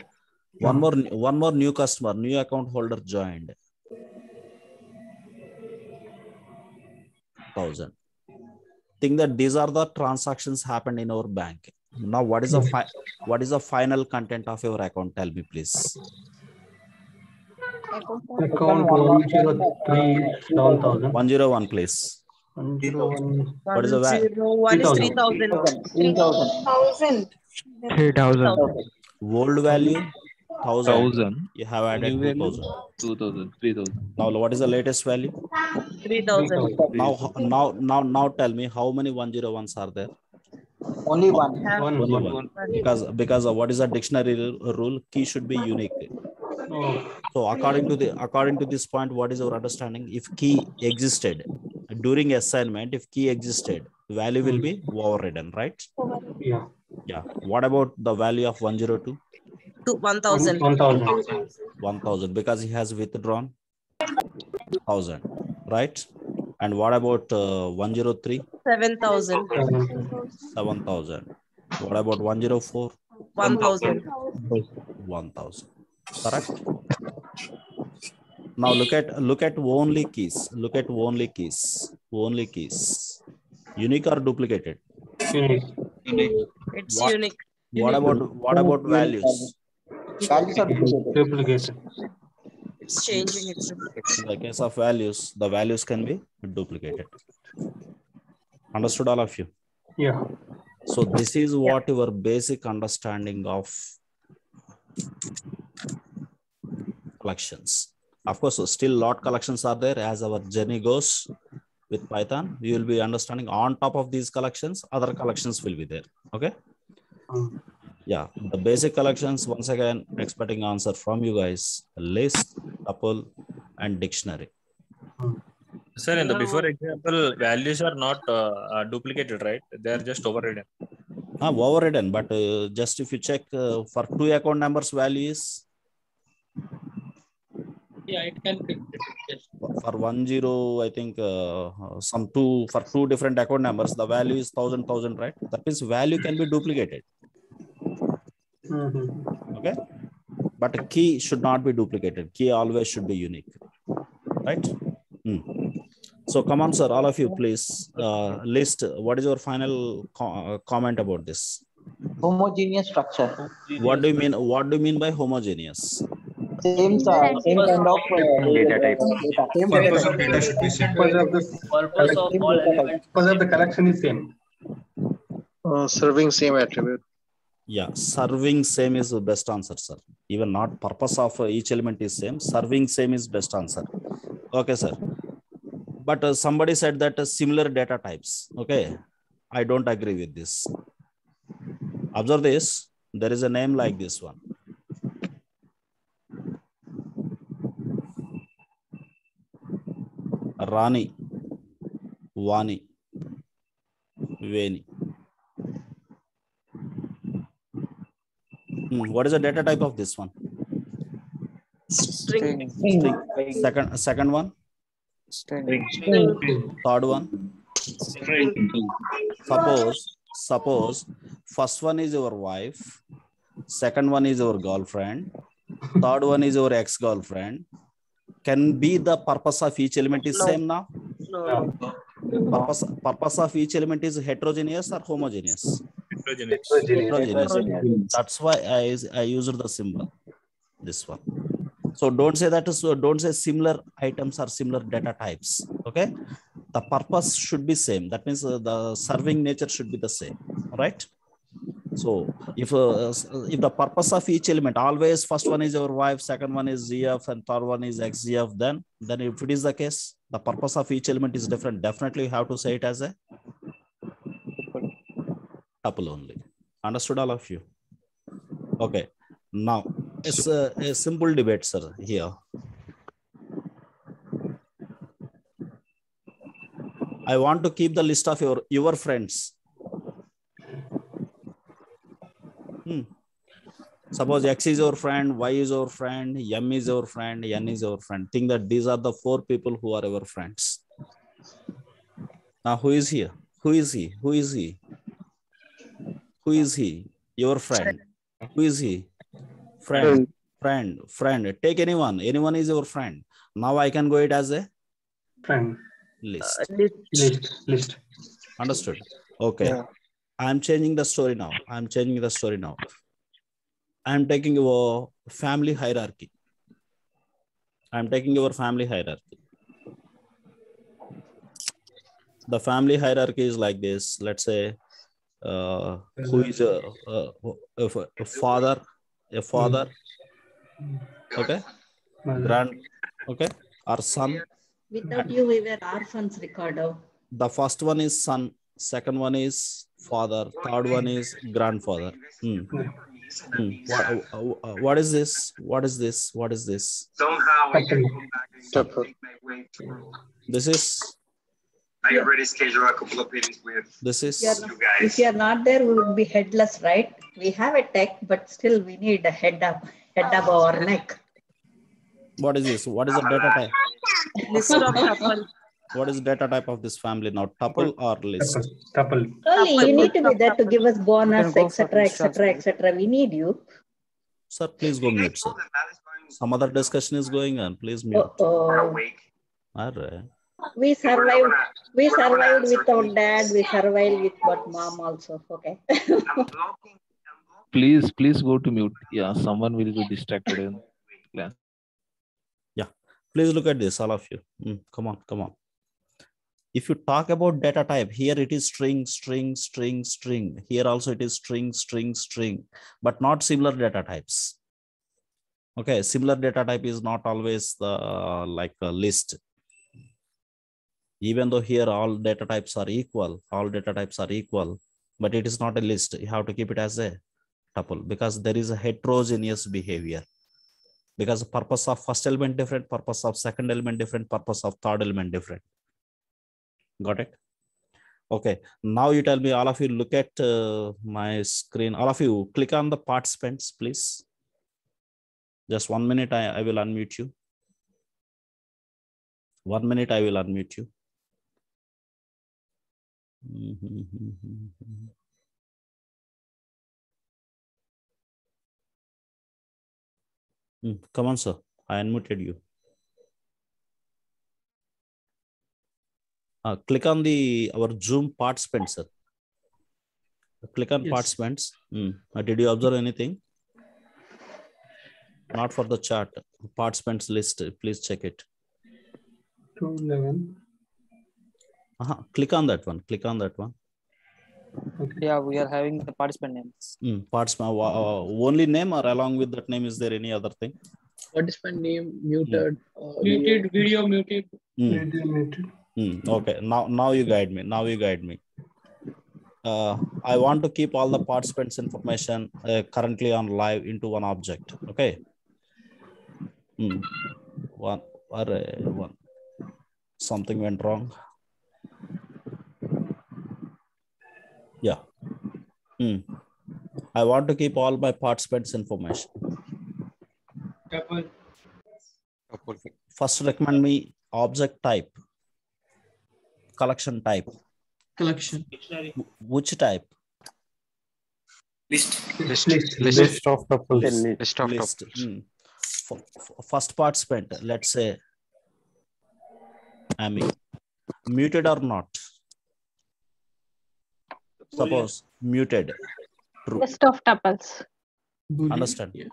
One more new customer, new account holder joined. 1,000. Think that these are the transactions happened in our bank. Now, what is the final content of your account? Tell me, please. Account 103 is 7,000. 101, please. 101. What is the value? 101 is 3,000. 3,000. Old value 1,000. You have added New 2,000. 2,000. 3,000. Now, what is the latest value? 3,000. Now tell me how many 101s are there? Only one. Only one. Because what is the dictionary rule? Key should be unique. So according to this point, what is our understanding? If key existed during assignment, if key existed, value will be overridden, right? Yeah. Yeah. What about the value of 102? 1,000. 1,000 because he has withdrawn 1,000, right? And what about 103? 7,000. 7,000. What about 104? 1,000. 1,000. Correct. Now look at only keys. Look at only keys. Only keys. Unique or duplicated? Unique. It's unique. What about values? Values are duplicated. It's changing. It's In the case of values, the values can be duplicated. Understood, all of you? Yeah. So this is what your basic understanding of collections. Of course, still lot collections are there. As our journey goes with Python, you will be understanding on top of these collections, other collections will be there. Okay. Yeah, the basic collections, once again, expecting answer from you guys: list, tuple, and dictionary. Sir, in the before example, values are not duplicated, right? They are just overridden. Overridden, but just if you check for 2 account numbers, value is it can fit. Yes. For 10, I think for 2 different account numbers, the value is 1,000, right? That means value can be duplicated. Okay, but key should not be duplicated. Key always should be unique, right? So come on, sir, all of you, please list. What is your final comment about this? Homogeneous structure. What do you mean? What do you mean by homogeneous? Same kind of data type. Purpose of data should be same. Purpose of the collection is same. Serving same attribute. Yeah, serving same is the best answer, sir. Even not purpose of each element is same. Serving same is best answer. Okay, sir. But somebody said that similar data types. Okay, I don't agree with this. Observe this. There is a name like this one. Rani, Vani, Veni. What is the data type of this one? String. Second one? String. Third one? Suppose first one is your wife, second one is your girlfriend, third one is your ex-girlfriend. Can be the purpose of each element is same now? No. Purpose of each element is heterogeneous or homogeneous? Heterogeneous. That's why I used the symbol, this one. So don't say that. So don't say similar items or similar data types. Okay, the purpose should be same. That means the serving nature should be the same, right? So if the purpose of each element always first one is your wife, second one is ZF, and third one is XZF, then if it is the case, the purpose of each element is different. Definitely you have to say it as a tuple only. Understood, all of you? Okay. Now it's a simple debate, sir. Here, I want to keep the list of your friends. Suppose X is our friend, Y is our friend, M is our friend, N is our friend. Think that these are the 4 people who are our friends. Now, who is here? Who is he? Who is he? Who is he? Your friend. Who is he? Friend. Friend. Take anyone. Anyone is your friend. Now I can go it as a friend list. List. Understood? Okay. Yeah. I'm changing the story now. I'm taking your family hierarchy. The family hierarchy is like this. Let's say who is a father, okay, okay, or son. Without you, we were orphans, Ricardo. The first one is son, second one is father, third one is grandfather. What is this? Somehow I can This is. I already scheduled a couple of meetings with this is you guys. If you are not there, we would be headless, right? We have a tech, but still we need a head up our neck. What is this? What is the data type? List of tuple. What is the data type of this family now? Tuple or list? Tuple. Only you need to be there to give us bonus, etc. We need you. Sir, please go mute, sir. Some other discussion is going on. Please mute. All right. We survived without dad. We survived without mom also. Okay. Please go to mute. Yeah, someone will be distracted in class. Yeah, please look at this, all of you. Come on. If you talk about data type, here it is string. Here also it is string, but not similar data types. Okay, similar data type is not always like a list. Even though here all data types are equal, but it is not a list. You have to keep it as a tuple because there is a heterogeneous behavior. Because the purpose of first element different, purpose of second element different, purpose of third element different. Got it? Okay. Now you tell me, all of you look at my screen. All of you click on the participants, please. Just 1 minute. I will unmute you. 1 minute. I will unmute you. Come on, sir. I unmuted you. Click on our Zoom participants, sir. Click on participants. Did you observe anything? Not for the chat. Participants list. Please check it. 211. Click on that one. Okay. Yeah, we are having the participant names. Participant only name, or along with that name, is there any other thing? Participant name muted. Muted, video muted. Okay. Now you guide me. I want to keep all the participants' information currently on live into one object. Okay. One. Something went wrong. Yeah. I want to keep all my participants' information. First, recommend me object type, collection type. Collection. Which type? List of tuples. List. First participant, let's say Amy. Muted or not? Suppose muted. True. List of tuples. Understand? Yeah.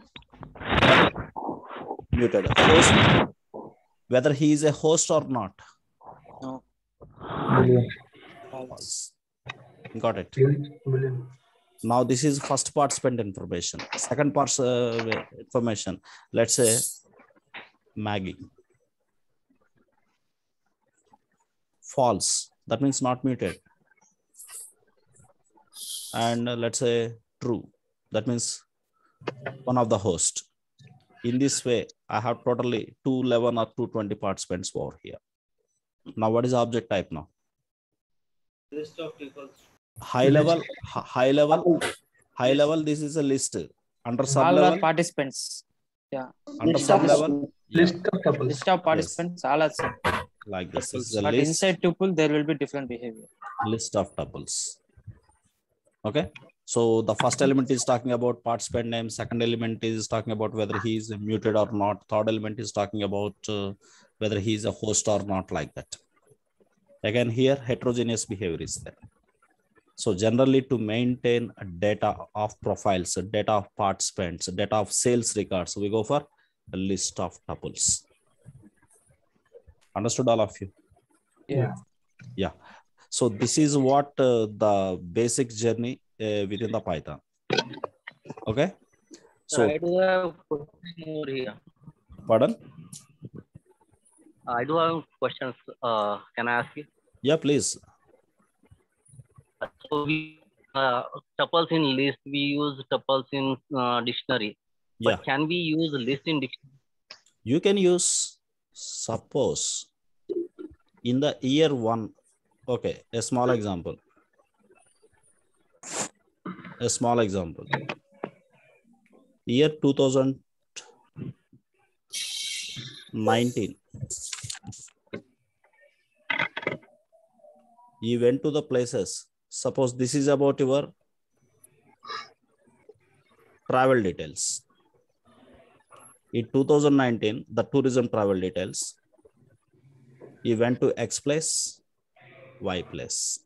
Muted. Host, whether he is a host or not. No. Got it. Now this is first participant information. Second part information. Let's say Maggie. False. That means not muted. And let's say true. That means one of the host. In this way, I have totally 211 or 220 participants over here. Now, what is the object type now? List of tuples. High level. This is a list. Under All sub-level? the participants. Yeah. Under sub-level? List of tuples. List of participants, all are same. Like this is the But list. inside tuple, there will be different behavior. List of tuples. Okay. So the first element is talking about participant name. Second element is talking about whether he is muted or not. Third element is talking about whether he is a host or not, like that. Again, here heterogeneous behavior is there. So generally, to maintain a data of profiles, data of participants, data of sales records, we go for a list of tuples. Understood, all of you? Yeah. Yeah. So this is what the basic journey within the Python. Okay. So I do have question more here. Pardon? I do have questions. Can I ask you? Yeah, please. So we tuples in list, we use tuples in dictionary. Yeah. But can we use list in dictionary? You can use, suppose, in the year 1. Okay, a small example. A small example. Year 2019. You went to the places. Suppose this is about your travel details. In 2019, the tourism travel details. You went to X place, Y place.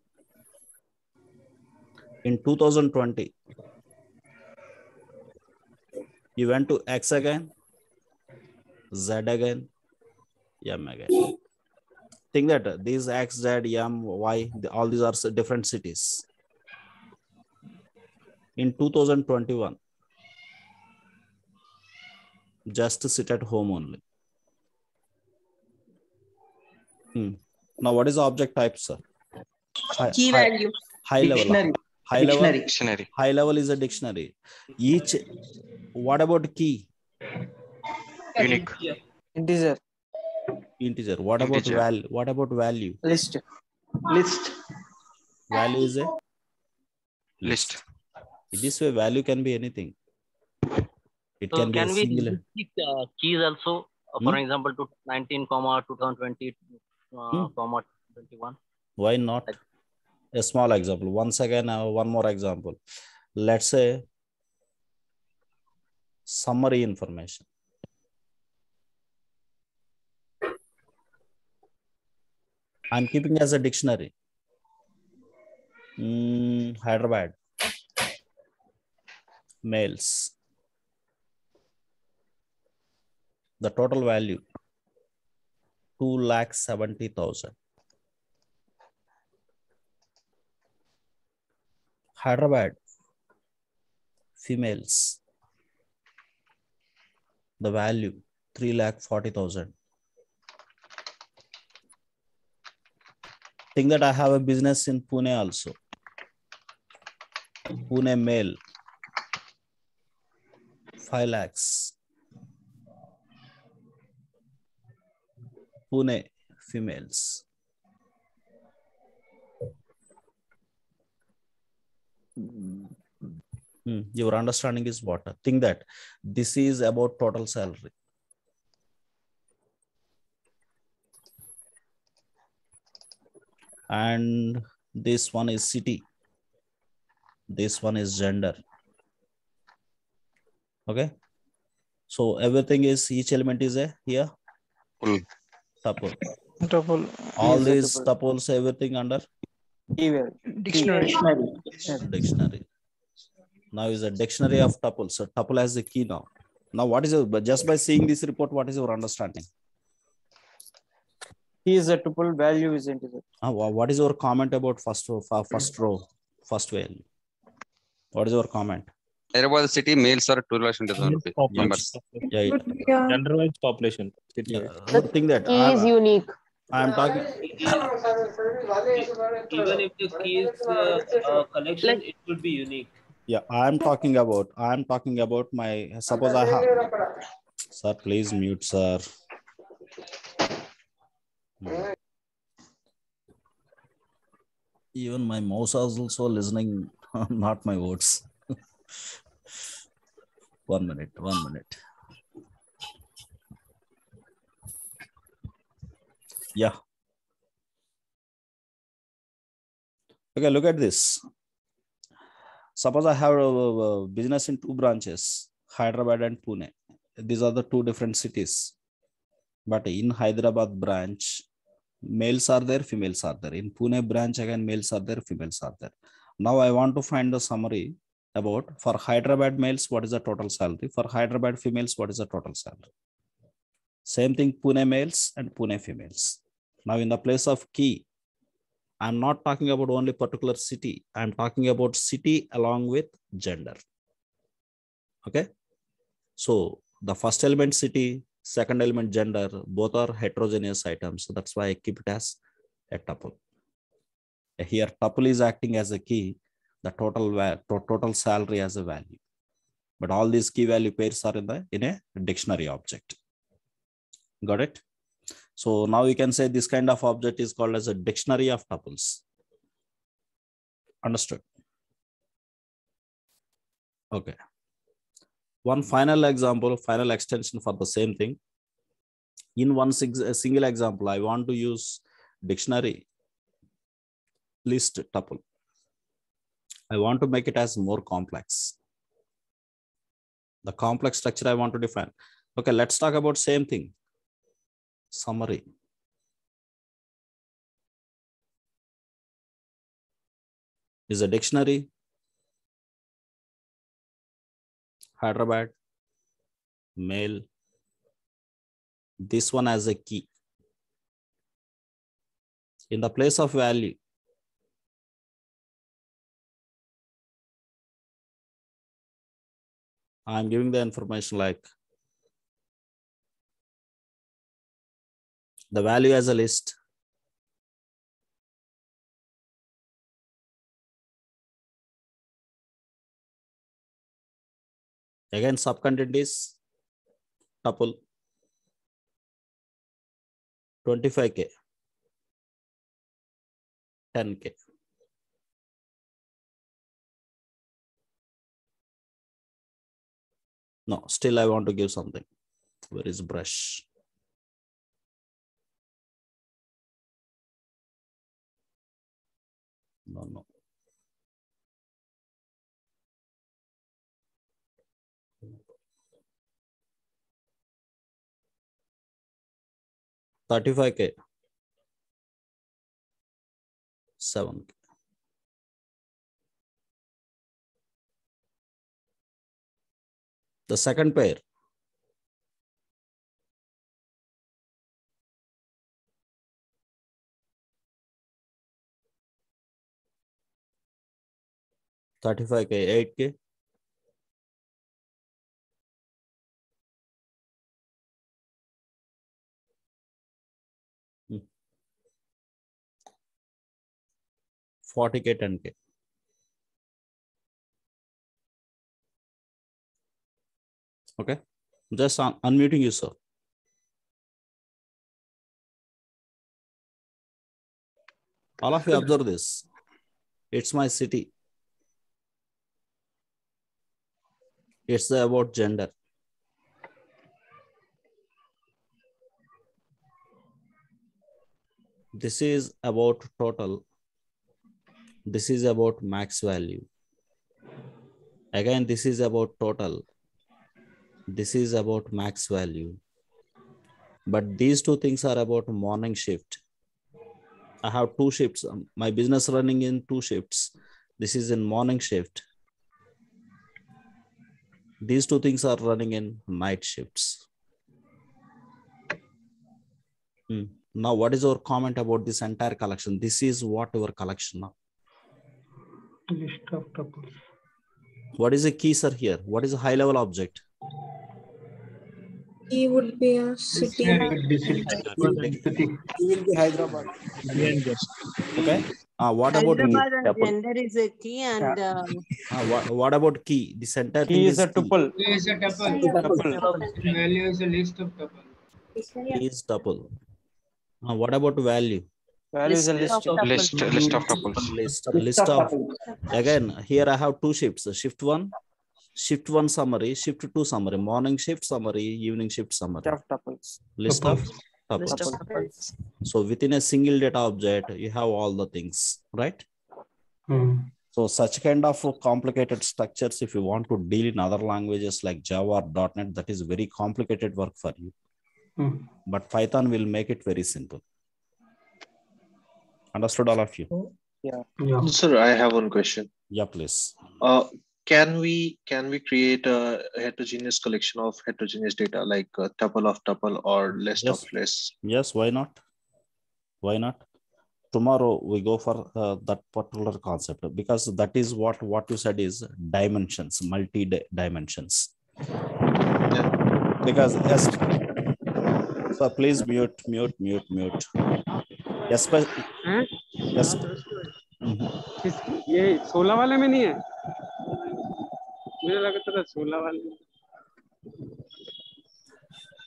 In 2020, you went to X again, Z again, M again. Think that these X, Z, M, Y, all these are different cities. In 2021, just sit at home only. Now, what is the object type, sir? Key value. High level. High level. Dictionary. High level is a dictionary. Each. What about key? Unique. Integer. Integer. What about Integer. value? What about value? List. List. Value is a List. In this way, value can be anything. It So can be a can we singular. use keys also? For example, to 19, 2020, 21. Why not? A small example. Once again, one more example. Let's say summary information. I'm keeping as a dictionary. Hyderabad. Males. The total value 2,70,000. Hyderabad. Females. The value 3,40,000. Think that I have a business in Pune also. Pune male 5 lakhs. Pune females. Your understanding is what? Think that this is about total salary. And this one is city. This one is gender. Okay. So everything is, each element is a here. Tuple. All these tuples, everything under Dictionary. Dictionary. Now is a dictionary of tuples. So tuple has the key now. Now what is your, just by seeing this report, what is your understanding? Key is a tuple, value is integer. What is your comment about first row, first value? What is your comment? Hyderabad city males are 2,20,000 members. Yeah. Gender-wise population. Yeah. Think that Key is unique. I am talking. Even if the key is collection, it would be unique. Yeah, I am talking about my, suppose I have. Sir, please mute, sir. Even my mouse is also listening, not my words. 1 minute, 1 minute. Yeah. Okay, look at this. Suppose I have a business in 2 branches, Hyderabad and Pune. These are the 2 different cities. But in Hyderabad branch, males are there, females are there. In Pune branch, again, males are there, females are there. Now I want to find the summary about for Hyderabad males, what is the total salary? For Hyderabad females, what is the total salary? Same thing, Pune males and Pune females. Now in the place of key, I'm not talking about only particular city. I'm talking about city along with gender. Okay. So the first element city, second element gender, both are heterogeneous items. So that's why I keep it as a tuple. Here tuple is acting as a key, the total salary as a value. But all these key value pairs are in a dictionary object. Got it? So now you can say this kind of object is called as a dictionary of tuples. Understood? Okay. One final example, final extension for the same thing. In one single example, I want to use dictionary list tuple. I want to make it as more complex. The complex structure I want to define. Okay, let's talk about same thing. Summary. Is a dictionary. Hyderabad, male. This one as a key. In the place of value, I'm giving the information like the value as a list. Again, subcontent is tuple 25K, 10K. No, still I want to give something. Where is brush? No. $35K, 7K. The second pair. $35K, 8K. $40K, 10K. Okay, just unmuting you, sir. All of you observe this. It's my city. It's about gender. This is about total. This is about max value. Again, this is about total. This is about max value. But these two things are about morning shift. I have 2 shifts. My business running in 2 shifts. This is in morning shift. These 2 things are running in night shifts. Now, what is your comment about this entire collection? This is what our collection now. List of tuples. What is a key, sir, here? What is a high level object? He would be a city. He will be Hyderabad. Okay. What about Hyderabad and gender is a key, and what about key? This entire thing is a tuple. He is a tuple. Value is a list of tuples. Key is tuple. What about value? Value is a list of List of tuples. List of. Again, here I have 2 shifts. Shift 1, shift 1 summary, shift 2 summary, morning shift summary, evening shift summary. List of tuples. So within a single data object, you have all the things, right? So such kind of complicated structures, if you want to deal in other languages like Java or .NET, that is very complicated work for you. But Python will make it very simple. Understood, all of you? Yeah. Sir, I have one question. Yeah, please. Can we create a heterogeneous collection of heterogeneous data, like a tuple of tuple or list of list? Yes, why not? Why not? Tomorrow we go for that particular concept, because that is what you said is dimensions, multi-dimensions. Because yes, so please mute. Yes, yes. ये 16 वाले में नहीं है, मुझे लगता था 16 वाले में.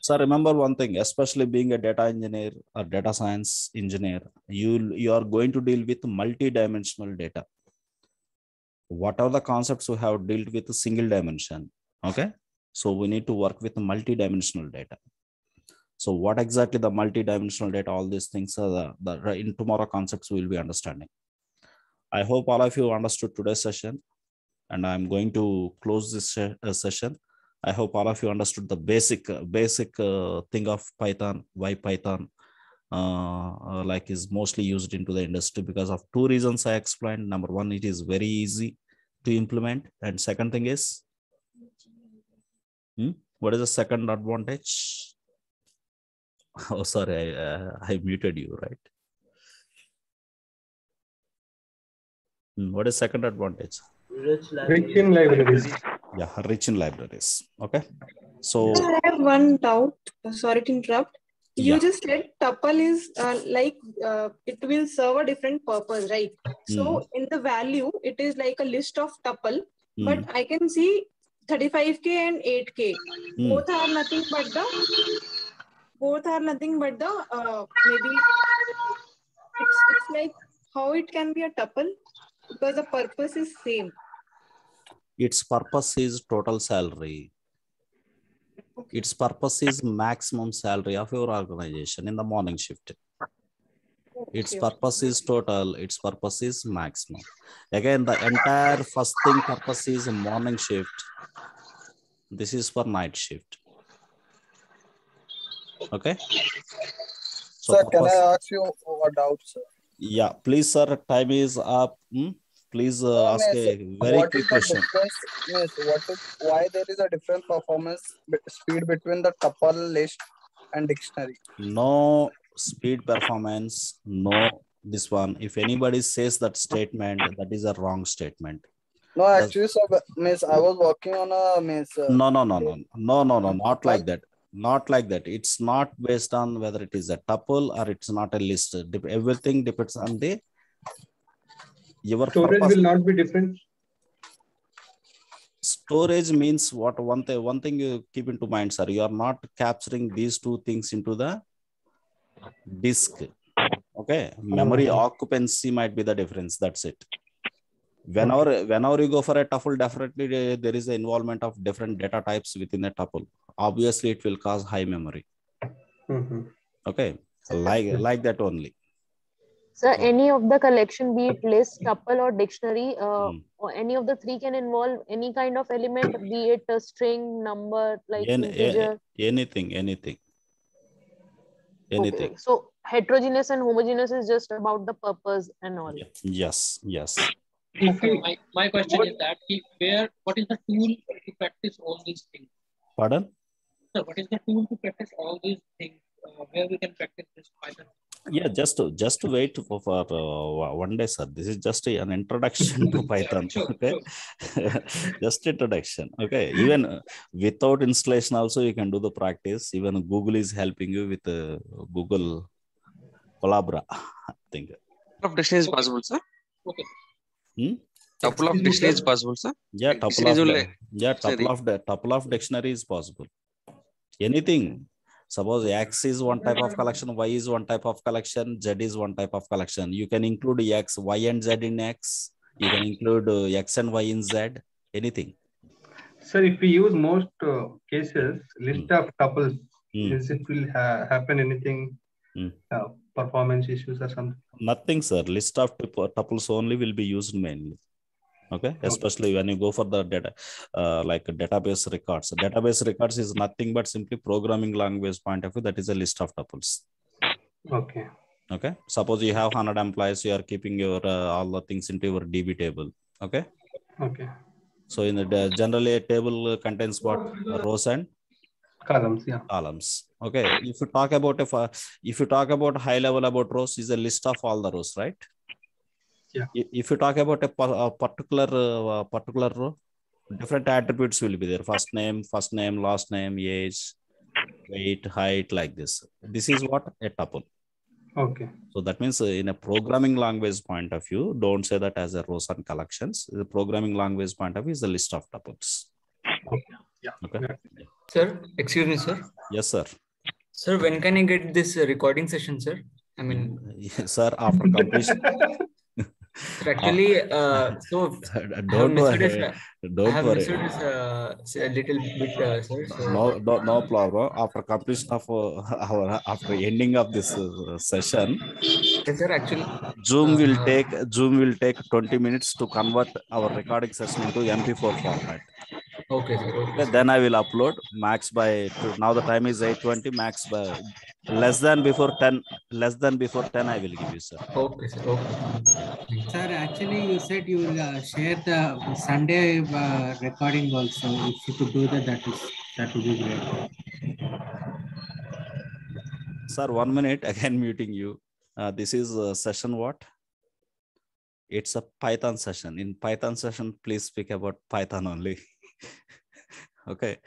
So remember one thing, especially being a data engineer or data science engineer, you are going to deal with multi-dimensional data. What are the concepts we have dealt with a single dimension? Okay, so we need to work with multi-dimensional data. So what exactly the multi-dimensional data, all these things are the in tomorrow concepts we will be understanding. I hope all of you understood today's session, and I'm going to close this session. I hope all of you understood the basic thing of Python, why Python like is mostly used into the industry, because of two reasons I explained. Number one, it is very easy to implement, and second thing is, what is the second advantage? Oh, sorry, I muted you, right? What is second advantage? Rich in libraries. Yeah, rich in libraries. Okay. So I have one doubt. Sorry to interrupt. You yeah. just said tuple is it will serve a different purpose, right? So in the value, it is like a list of tuple, but I can see 35K and 8K. Both are nothing but the maybe it's like how it can be a tuple, because the purpose is same. Its purpose is total salary. Okay. Its purpose is maximum salary of your organization in the morning shift. Okay. Its purpose is total. Its purpose is maximum. Again, the entire first thing purpose is morning shift. This is for night shift. Okay. So sir, can I ask you a doubt, sir? Yeah, please, sir. Time is up. Please ask a very quick question. Why there is a different performance speed between the tuple, list, and dictionary? No speed performance. No, this one. If anybody says that statement, that is a wrong statement. No, actually, sir, miss, I was working on a miss. No, not like that. Not like that. It's not based on whether it is a tuple or it's not a list. Everything depends on the your storage purpose. Will not be different. Storage means what? One thing you keep into mind, sir. You are not capturing these two things into the disk. Okay, memory occupancy might be the difference. That's it. Whenever you go for a tuple, definitely there is the involvement of different data types within a tuple. Obviously, it will cause high memory. Okay, like that only. So any of the collection, be it list, tuple, or dictionary, or any of the three can involve any kind of element, be it a string, number, like integer. Anything. Okay. So heterogeneous and homogeneous is just about the purpose and all. Yes. My question is that what is the tool to practice all these things? Pardon? So what is the tool to practice all these things? Where we can practice this Python? Yeah, just wait for one day, sir. This is just an introduction to Python. Okay, just introduction. Okay, even without installation, also you can do the practice. Even Google is helping you with Google Colabora. I think. Of dictionary is possible, sir. Okay. Tuple of dictionary is possible, sir. Yeah, tuple of dictionary is possible. Anything. Suppose X is one type of collection, Y is one type of collection, Z is one type of collection. You can include X, Y, and Z in X. You can include X and Y in Z. Anything. Sir, if we use most cases, list of tuples, is it will happen anything, performance issues or something? Nothing, sir. List of tuples only will be used mainly. Okay, especially when you go for the data, like database records. Database records is nothing but simply programming language point of view. That is a list of tuples. Okay. Okay. Suppose you have 100 employees, you are keeping your all the things into your DB table. Okay. Okay. So in the generally a table contains what? Rows and columns. Yeah. Columns. Okay. If you talk about high level about rows, is a list of all the rows, right? Yeah. If you talk about a particular row, different attributes will be there. First name, last name, age, weight, height, like this. This is what? A tuple. Okay. So that means in a programming language point of view, don't say that as a rows and collections. The programming language point of view is a list of tuples. Okay. Yeah. Okay. Yeah. Sir, excuse me, sir. Yes, sir. Sir, when can I get this recording session, sir? I mean, yes, sir, after completion. Actually, so don't worry. Don't worry. A little bit, sir. So. No problem. After completion of after ending of this session, yes, sir, actually, Zoom will take 20 minutes to convert our recording session into MP4 format. Okay, sir. Okay, then I will upload max by now the time is 8:20, max by less than before 10 I will give you, sir. Okay, sir. Okay. Sir, actually you said you will share the Sunday recording also. If you could do that, that would be great. Sir, 1 minute, again muting you. This is session what? It's a Python session. In Python session, please speak about Python only. Okay.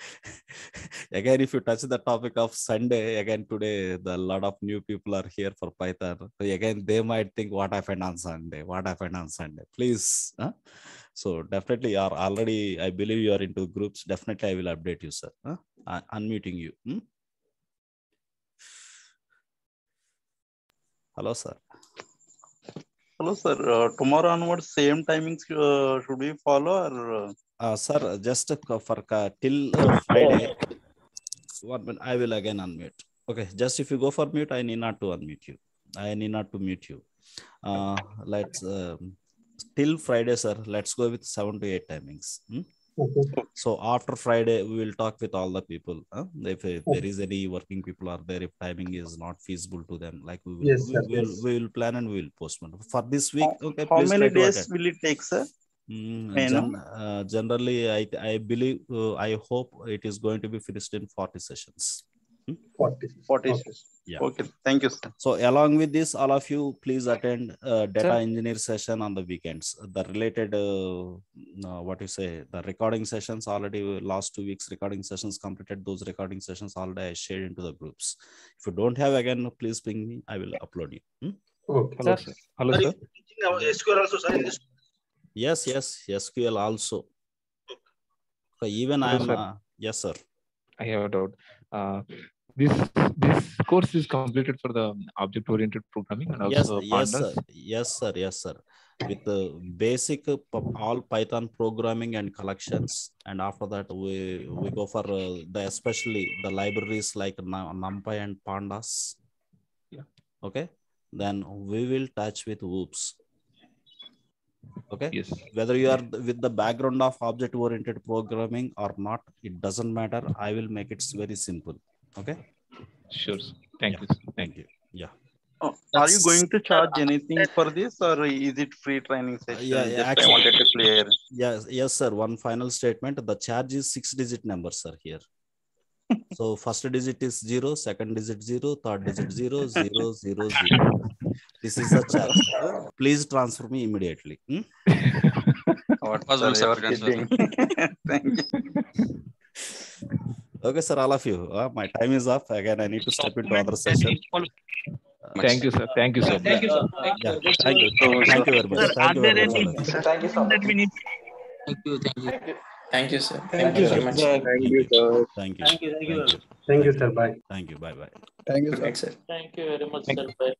Again, if you touch the topic of Sunday, again today, a lot of new people are here for Python. So again, they might think, what happened on Sunday? What happened on Sunday? Please. So definitely, you are already, I believe you are into groups. Definitely, I will update you, sir. Unmuting you. Hello, sir. Hello, sir. Tomorrow onwards, same timings should we follow or? Sir, just for till Friday, 1 minute, I will again unmute. Okay, just if you go for mute, I need not to unmute you. I need not to mute you. Let's till Friday, sir. Let's go with 7 to 8 timings. Okay. So after Friday, we will talk with all the people. If there is any working people are there, if timing is not feasible to them, like we will, yes, sir, we will plan and we will postpone for this week. Okay. How many days will it take, sir? Generally, I believe, I hope it is going to be finished in 40 sessions. 40 sessions. Yeah. Okay. Thank you, sir. So along with this, all of you, please attend data engineer session on the weekends. The related, the recording sessions already last 2 weeks recording sessions completed. Those recording sessions already I shared into the groups. If you don't have, again, please ping me. I will upload you. Okay. Hello, sir. Hello, sir. SQL also, sir. Yes, SQL also. So even yes, sir. I have a doubt. This course is completed for the object-oriented programming and also pandas. Yes, sir. With the basic all Python programming and collections, and after that we go for especially the libraries like NumPy and Pandas. Yeah. Okay. Then we will touch with OOPS. Okay. Yes. Whether you are with the background of object-oriented programming or not, it doesn't matter. I will make it very simple. Okay. Sure. Thank you. Thank you. Yeah. Are you going to charge anything for this, or is it free training session? Actually, I wanted to clear. Yes, sir. One final statement. The charge is 6-digit number, sir. Here. So first digit is 0, second digit 0, third digit 0, 0, 0, 0. This is the charge. Please transfer me immediately. What possible, sir? Thank you. Okay, sir, all of you. My time is up. Again, I need to step into other session. Thank you, sir. Thank you, sir. Thank you, sir. Thank you very much. Thank you very much. Thank you, sir. Thank you, sir. Thank you very much. Thank you, sir. Thank you, sir. Bye. Thank you. Bye. Thank you, sir. Thank you very much, sir. Bye.